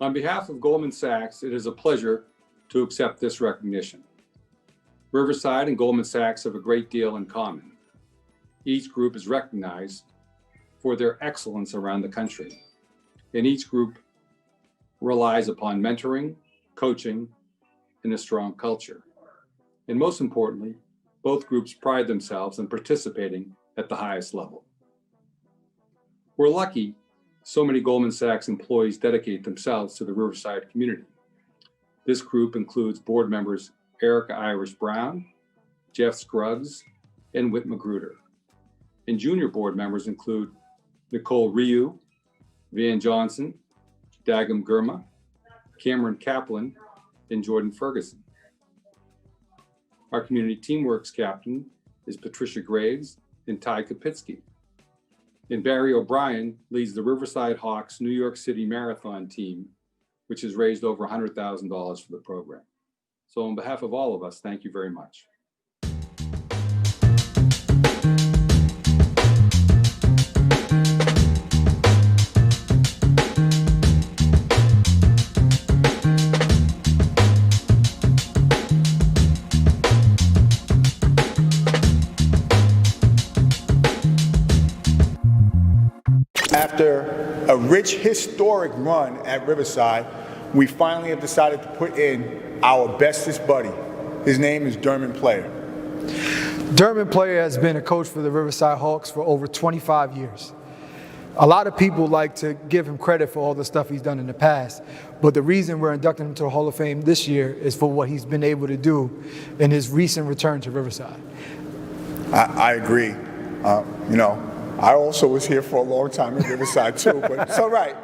[SPEAKER 14] On behalf of Goldman Sachs, it is a pleasure to accept this recognition. Riverside and Goldman Sachs have a great deal in common. Each group is recognized for their excellence around the country, and each group relies upon mentoring, coaching, and a strong culture. And most importantly, both groups pride themselves in participating at the highest level. We're lucky so many Goldman Sachs employees dedicate themselves to the Riverside community. This group includes board members ERIKA Irish-Brown, Jeff Scruggs, and Whit Magruder. And junior board members include Nicole Ryu, Van Johnson, Dagam Gurma, Cameron Kaplan, and Jordan Ferguson. Our community teamworks captain is Patricia Graves and Ty Kapitsky. And Barry O'Brien leads the Riverside Hawks New York City Marathon team, which has raised over $100,000 for the program. So on behalf of all of us, thank you very much.
[SPEAKER 1] After a rich historic run at Riverside, we finally have decided to put in our bestest buddy. His name is Dermot Player.
[SPEAKER 2] Dermot Player has been a coach for the Riverside Hawks for over 25 years. A lot of people like to give him credit for all the stuff he's done in the past, but the reason we're inducting him to the Hall of Fame this year is for what he's been able to do in his recent return to Riverside.
[SPEAKER 1] I agree. I also was here for a long time at Riverside too, but it's all right.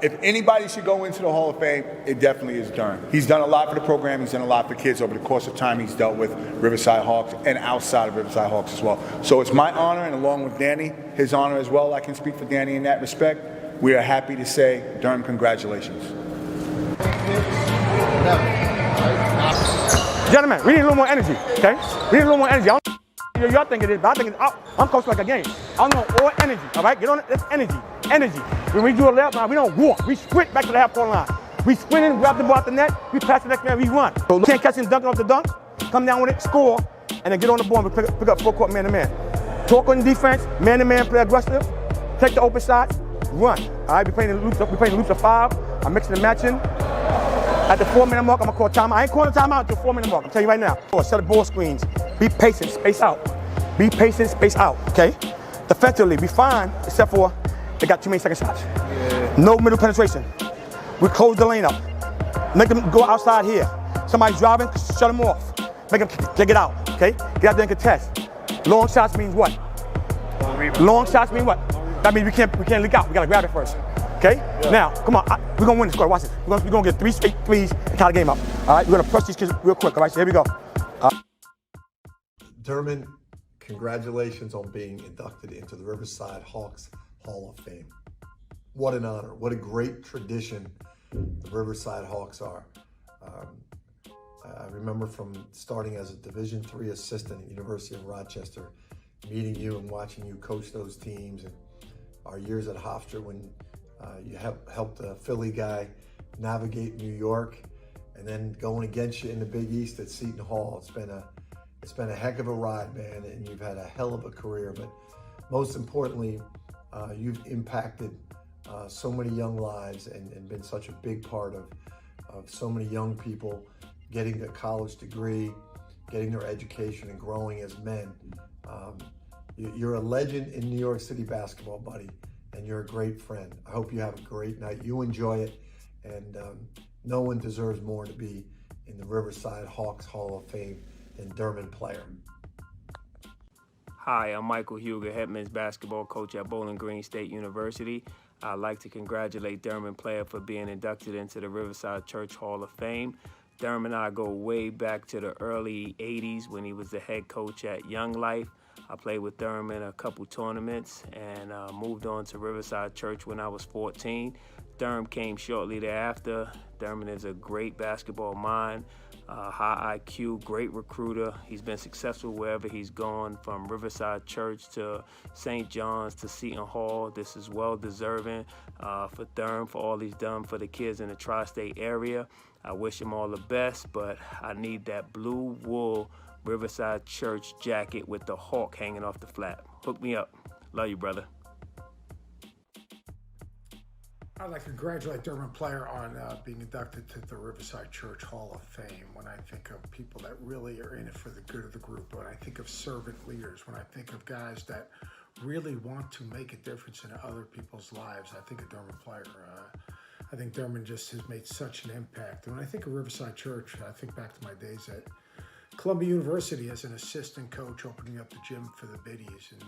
[SPEAKER 1] If anybody should go into the Hall of Fame, it definitely is Derm. He's done a lot for the program. He's done a lot for kids over the course of time. He's dealt with Riverside Hawks and outside of Riverside Hawks as well. So it's my honor, and along with Danny, his honor as well. I can speak for Danny in that respect. We are happy to say, Derm, congratulations.
[SPEAKER 15] Gentlemen, we need a little more energy, okay? We need a little more energy. y'all think it is, but I think it's, I'm coaching like a game. I know all energy, all right? Get on it, that's energy, energy. When we do a layup, we don't walk, we sprint back to the half-court line. We sprint in, grab the ball out the net, we pass the next man, we run. So you can't catch him dunking off the dunk, come down with it, score, and then get on the ball and pick up full court man-to-man. Talk on defense, man-to-man, play aggressive, take the open shots, run. All right, we playing loops of 5, I'm mixing and matching. At the 4-minute mark, I'm gonna call timeout. I ain't calling timeout until 4-minute mark, I'm telling you right now. Set the ball screens, be patient, space out. Be patient, space out, okay? Defensively, be fine, except for they got too many second shots. Yeah. No middle penetration. We close the lane up. Make them go outside here. Somebody's driving, shut them off. Make them take it out, okay? Get out there and contest. Long shots means what? Long shots mean what? That means we can't leak out. We gotta grab it first, okay? Yeah. Now, come on, we're gonna win this score. Watch this. We're gonna get 3 straight threes and tie the game up. All right, we're gonna press these kids real quick. All right, so here we go.
[SPEAKER 16] Derman, congratulations on being inducted into the Riverside Hawks Hall of Fame. What an honor. What a great tradition the Riverside Hawks are. I remember from starting as a Division III assistant at University of Rochester, meeting you and watching you coach those teams, and our years at Hofstra when you helped a Philly guy navigate New York, and then going against you in the Big East at Seton Hall. It's been a heck of a ride, man, and you've had a hell of a career. But most importantly, you've impacted so many young lives and been such a big part of so many young people getting a college degree, getting their education, and growing as men. You're a legend in New York City basketball, buddy, and you're a great friend. I hope you have a great night. You enjoy it, and no one deserves more to be in the Riverside Hawks Hall of Fame than Derman Player.
[SPEAKER 18] Hi, I'm Michael Huger, head men's basketball coach at Bowling Green State University. I'd like to congratulate Derman Player for being inducted into the Riverside Church Hall of Fame. Derman and I go way back to the early 80s when he was the head coach at Young Life. I played with Derman a couple tournaments and moved on to Riverside Church when I was 14. Derm came shortly thereafter. Derman is a great basketball mind, high IQ, great recruiter. He's been successful wherever he's gone, from Riverside Church to St. John's to Seton Hall. This is well deserving for Derm, for all he's done for the kids in the tri-state area. I wish him all the best, but I need that blue wool Riverside Church jacket with the hawk hanging off the flap. Hook me up. Love you, brother.
[SPEAKER 19] I'd like to congratulate Derman Player on being inducted to the Riverside Church Hall of Fame. When I think of people that really are in it for the good of the group, when I think of servant leaders, when I think of guys that really want to make a difference in other people's lives, I think of Derman Player. I think Derman just has made such an impact. And when I think of Riverside Church, I think back to my days at Columbia University as an assistant coach, opening up the gym for the biddies. And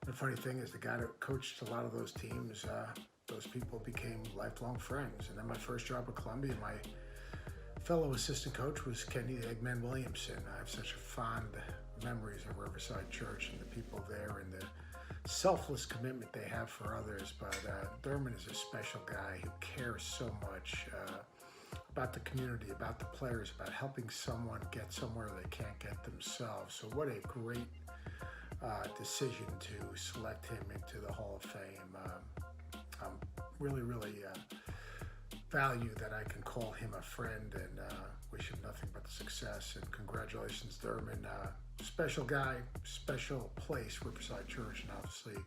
[SPEAKER 19] the funny thing is, the guy that coached a lot of those teams, those people became lifelong friends. And then my first job at Columbia, my fellow assistant coach was Kenny the Eggman Williamson. I have such fond memories of Riverside Church and the people there and the selfless commitment they have for others. But Derman is a special guy who cares so much about the community, about the players, about helping someone get somewhere they can't get themselves. So what a great decision to select him into the Hall of Fame. I'm really value that I can call him a friend and wish him nothing but success. And congratulations, Derman. Special guy, special place, Riverside Church, and obviously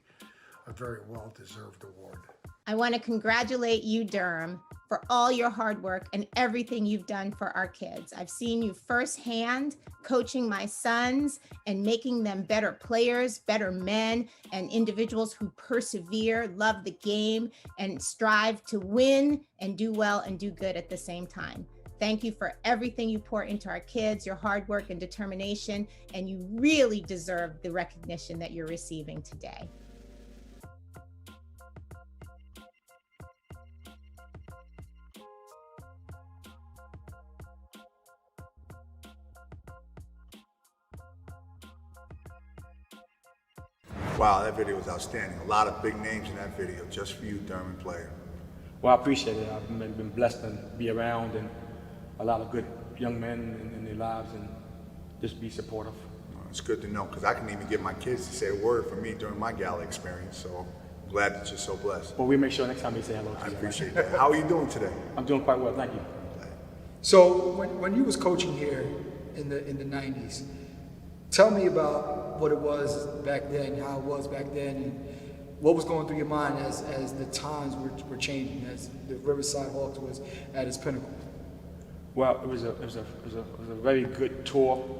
[SPEAKER 19] a very well-deserved award.
[SPEAKER 13] I want to congratulate you, Derm, for all your hard work and everything you've done for our kids. I've seen you firsthand coaching my sons and making them better players, better men, and individuals who persevere, love the game, and strive to win and do well and do good at the same time. Thank you for everything you pour into our kids, your hard work and determination, and you really deserve the recognition that you're receiving today.
[SPEAKER 1] Wow, that video was outstanding. A lot of big names in that video, just for you, Derman Player.
[SPEAKER 20] Well, I appreciate it. I've been blessed to be around and a lot of good young men in their lives and just be supportive.
[SPEAKER 1] it's good to know, because I can even get my kids to say a word for me during my gala experience, so I'm glad that you're so blessed.
[SPEAKER 20] Well, we'll make sure next time they say hello to you.
[SPEAKER 1] I appreciate that. How are you doing today?
[SPEAKER 20] I'm doing quite well, thank you.
[SPEAKER 2] So when you was coaching here in the 90s, tell me about what it was back then, how it was back then, and what was going through your mind as the times were changing, as the Riverside Hawks was at its pinnacle.
[SPEAKER 20] Well, it was a very good tour.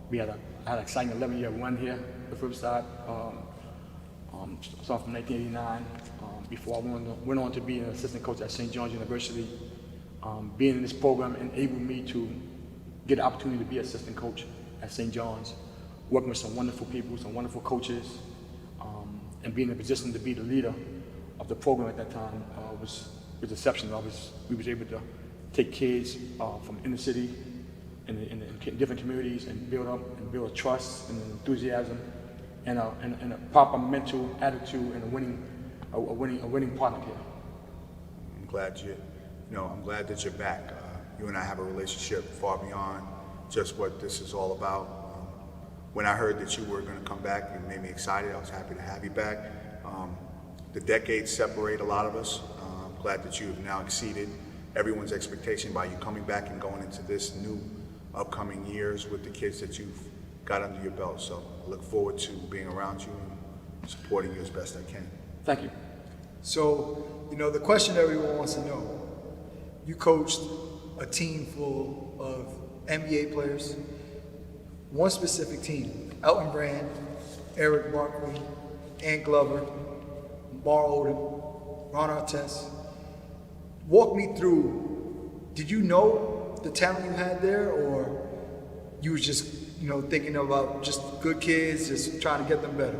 [SPEAKER 20] I had an exciting 11-year run here with Riverside. Started from 1989. Before I went on to be an assistant coach at St. John's University. Being in this program enabled me to get the opportunity to be assistant coach at St. John's, working with some wonderful people, some wonderful coaches, and being in a position to be the leader of the program at that time was exceptional. We was able to take kids from inner city in different communities and build a trust and enthusiasm and a proper mental attitude and a winning partner here.
[SPEAKER 1] I'm glad I'm glad that you're back. You and I have a relationship far beyond just what this is all about. When I heard that you were going to come back, it made me excited. I was happy to have you back. The decades separate a lot of us. I'm glad that you have now exceeded everyone's expectation by you coming back and going into this new upcoming years with the kids that you've got under your belt. So I look forward to being around you and supporting you as best I can.
[SPEAKER 20] Thank you.
[SPEAKER 2] So, the question everyone wants to know, you coached a team full of NBA players, one specific team, Elton Brand, Eric Barkley, Ant Glover, Mar Odom, Ron Artest. Walk me through, did you know the talent you had there, or you was just, thinking about just good kids, just trying to get them better?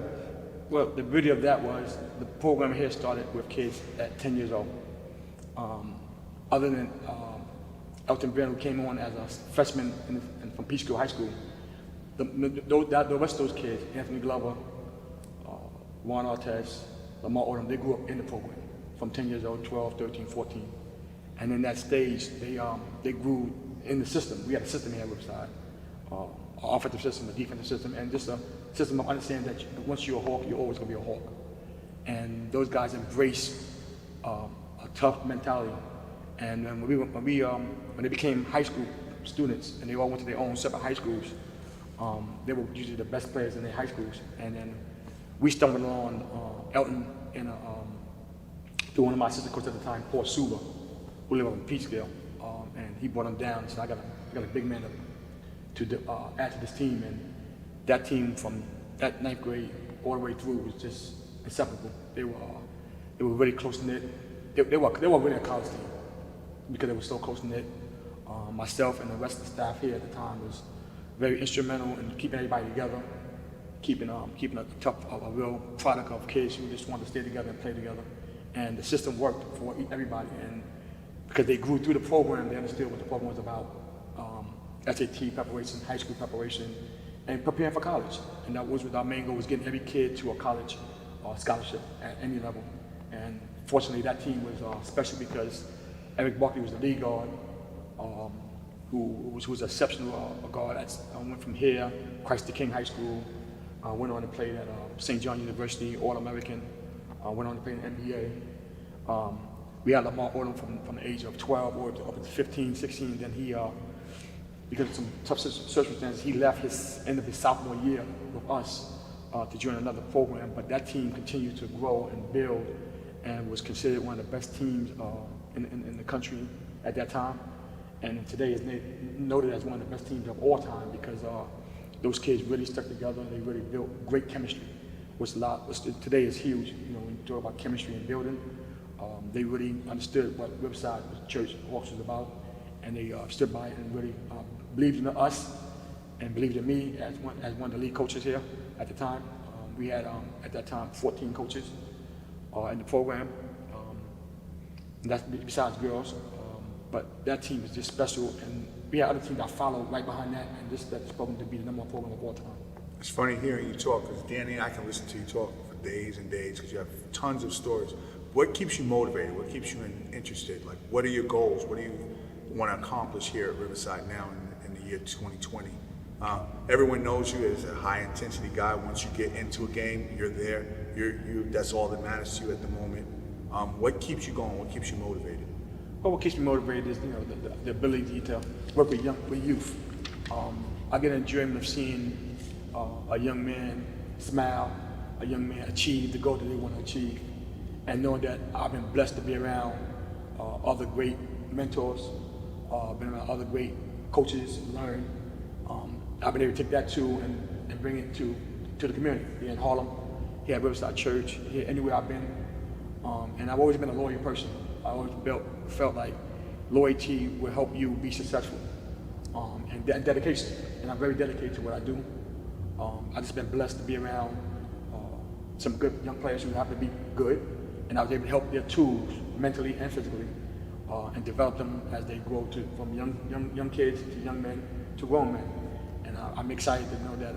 [SPEAKER 20] Well, the beauty of that was the program here started with kids at 10 years old. Other than Elton Brand, who came on as a freshman from Peachtree High School, the rest of those kids, Anthony Glover, Ron Artest, Lamar Odom, they grew up in the program from 10 years old, 12, 13, 14. And in that stage, they grew in the system. We had a system here at Riverside, an offensive system, a defensive system, and just a system of understanding that once you're a Hawk, you're always going to be a Hawk. And those guys embrace a tough mentality. And when they became high school students, and they all went to their own separate high schools, they were usually the best players in their high schools. And then we stumbled on Elton through one of my assistant coaches at the time, Paul Suba, who lived in Peachtree, and he brought him down. So I got a big man to add to this team, and that team from that 9th grade all the way through was just inseparable. They were really close knit. They were really a college team because they were so close knit. Myself and the rest of the staff here at the time was very instrumental in keeping everybody together, keeping a real product of kids who just wanted to stay together and play together. And the system worked for everybody. And because they grew through the program, they understood what the program was about. SAT preparation, high school preparation, and preparing for college. And that was what our main goal, was getting every kid to a college scholarship at any level. And fortunately, that team was special because Eric Barkley was the lead guard, who was an exceptional guard. Went from here, Christ the King High School, went on to play at St. John's University, All-American, went on to play in the NBA. We had Lamar Odom from the age of 12 or up to 15, 16. Then he, because of some tough circumstances, he left his end of his sophomore year with us to join another program. But that team continued to grow and build, and was considered one of the best teams in the country at that time. And today is noted as one of the best teams of all time because those kids really stuck together and they really built great chemistry, which today is huge. When you talk about chemistry and building, they really understood what Riverside Church Hawks was about, and they stood by it and really believed in us and believed in me as one of the lead coaches here at the time. We had at that time 14 coaches in the program, and that's besides girls. But that team is just special, and we had other teams that followed right behind that, and that's proven to be the number one program of all time.
[SPEAKER 1] It's funny hearing you talk, because Danny and I can listen to you talk for days and days, because you have tons of stories. What keeps you motivated? What keeps you interested? Like, what are your goals? What do you want to accomplish here at Riverside now in the year 2020? Everyone knows you as a high intensity guy. Once you get into a game, you're there. That's all that matters to you at the moment. What keeps you going? What keeps you motivated?
[SPEAKER 20] Well, what keeps me motivated is the ability to work with youth. I get enjoyment of seeing a young man smile, a young man achieve the goal that they want to achieve, and knowing that I've been blessed to be around other great mentors, been around other great coaches, learn. I've been able to take that too and bring it to the community here in Harlem, here at Riverside Church, here anywhere I've been. And I've always been a loyal person. I always felt like loyalty will help you be successful, and dedication. And I'm very dedicated to what I do. I've just been blessed to be around some good young players who happen to be good, and I was able to help their tools mentally and physically, and develop them as they grow from young kids to young men to grown men. And I'm excited to know that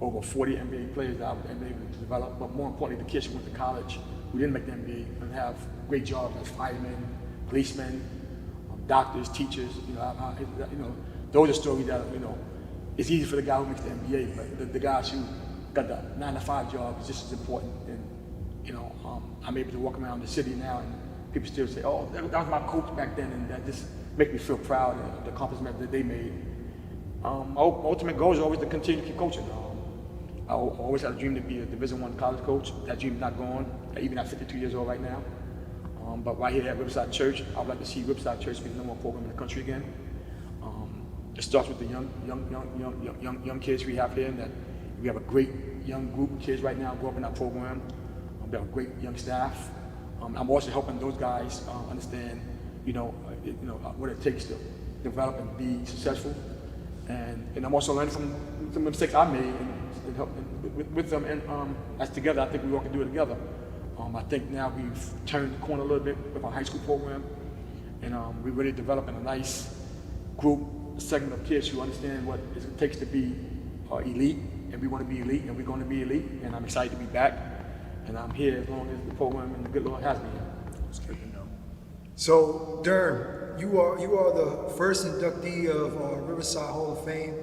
[SPEAKER 20] over 40 NBA players that I've been able to develop, but more importantly, the kids who went to college who didn't make the NBA and have great jobs as firemen, policemen, doctors, teachers. Those are stories that it's easy for the guy who makes the NBA, but the guys who got the 9-to-5 job is just as important. And I'm able to walk around the city now, and people still say, "Oh, that was my coach back then," and that just makes me feel proud of the accomplishment that they made. My ultimate goal is always to continue to keep coaching. I always had a dream to be a Division I college coach. That dream's not gone, even at 52 years old right now. But right here at Riverside Church, I'd like to see Riverside Church be the number one program in the country again. It starts with the young kids we have here, and that we have a great young group of kids right now grow up in our program. We have a great young staff. I'm also helping those guys understand, what it takes to develop and be successful. And I'm also learning from some mistakes I made and helping with them. And as together, I think we all can do it together. I think now we've turned the corner a little bit with our high school program, and we're really developing a nice group, segment of kids who understand what it takes to be elite, and we want to be elite, and we're going to be elite. And I'm excited to be back, and I'm here as long as the program and the good Lord has me here.
[SPEAKER 1] It's good to know.
[SPEAKER 2] So, Durham, you are the first inductee of Riverside Hall of Fame.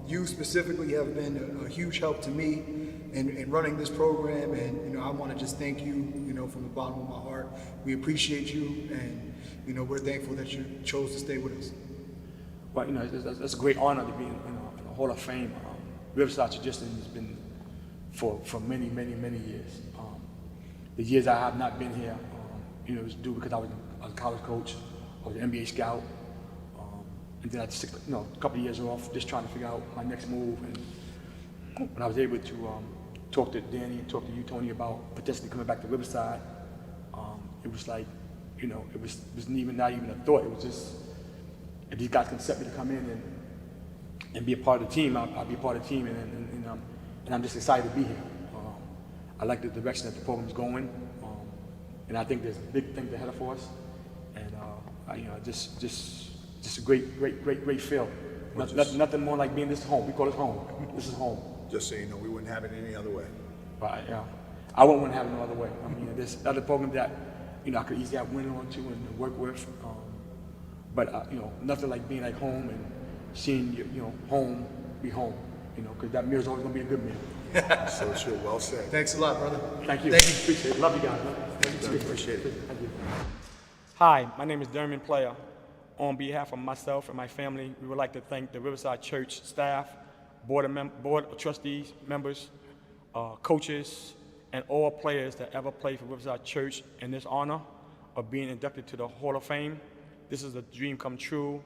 [SPEAKER 2] You specifically have been a huge help to me in running this program, and I want to just thank you, from the bottom of my heart. We appreciate you, and we're thankful that you chose to stay with us.
[SPEAKER 20] Well, it's a great honor to be in the Hall of Fame. Riverside tradition has been for many, many, many years. The years I have not been here, it was due because I was a college coach, I was an NBA scout, and then I took a couple of years off just trying to figure out my next move. And when I was able to talk to Danny and talk to you, Tony, about potentially coming back to Riverside, it was like, it was not even a thought. It was just, if these guys can accept me to come in and be a part of the team, I'll be a part of the team, and I'm just excited to be here. I like the direction that the program's going, and I think there's big things ahead of us, and just a great feel. Nothing more like being this home. We call it home. This is home.
[SPEAKER 1] Just so you know, we wouldn't have it any other way.
[SPEAKER 20] Right, yeah. I wouldn't want to have it no other way. There's other programs that, I could easily have went on to and work with. But nothing like being like home and seeing home be home, because that meal's always gonna be a good meal.
[SPEAKER 1] So true, well said.
[SPEAKER 2] Thanks a lot, brother.
[SPEAKER 20] Thank you. Appreciate it. Love you guys.
[SPEAKER 1] Appreciate it.
[SPEAKER 20] Thank you.
[SPEAKER 15] Hi, my name is Derman Player. On behalf of myself and my family, we would like to thank the Riverside Church staff, board of trustees, members, coaches, and all players that ever played for Riverside Church in this honor of being inducted to the Hall of Fame. This is a dream come true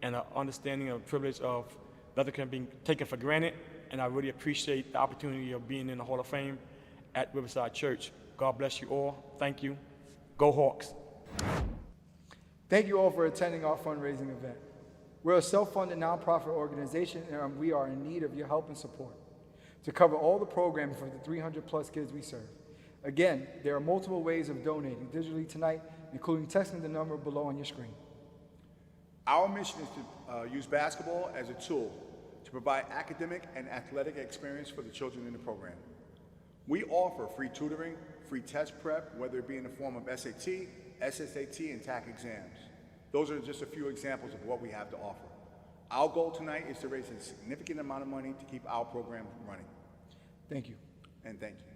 [SPEAKER 15] and an understanding of privilege of nothing can be taken for granted, and I really appreciate the opportunity of being in the Hall of Fame at Riverside Church. God bless you all. Thank you. Go Hawks.
[SPEAKER 2] Thank you all for attending our fundraising event. We're a self-funded nonprofit organization, and we are in need of your help and support to cover all the programming for the 300 plus kids we serve. Again, there are multiple ways of donating digitally tonight, including texting the number below on your screen.
[SPEAKER 1] Our mission is to use basketball as a tool to provide academic and athletic experience for the children in the program. We offer free tutoring, free test prep, whether it be in the form of SAT, SSAT, and TAC exams. Those are just a few examples of what we have to offer. Our goal tonight is to raise a significant amount of money to keep our program running.
[SPEAKER 2] Thank you.
[SPEAKER 1] And thank you.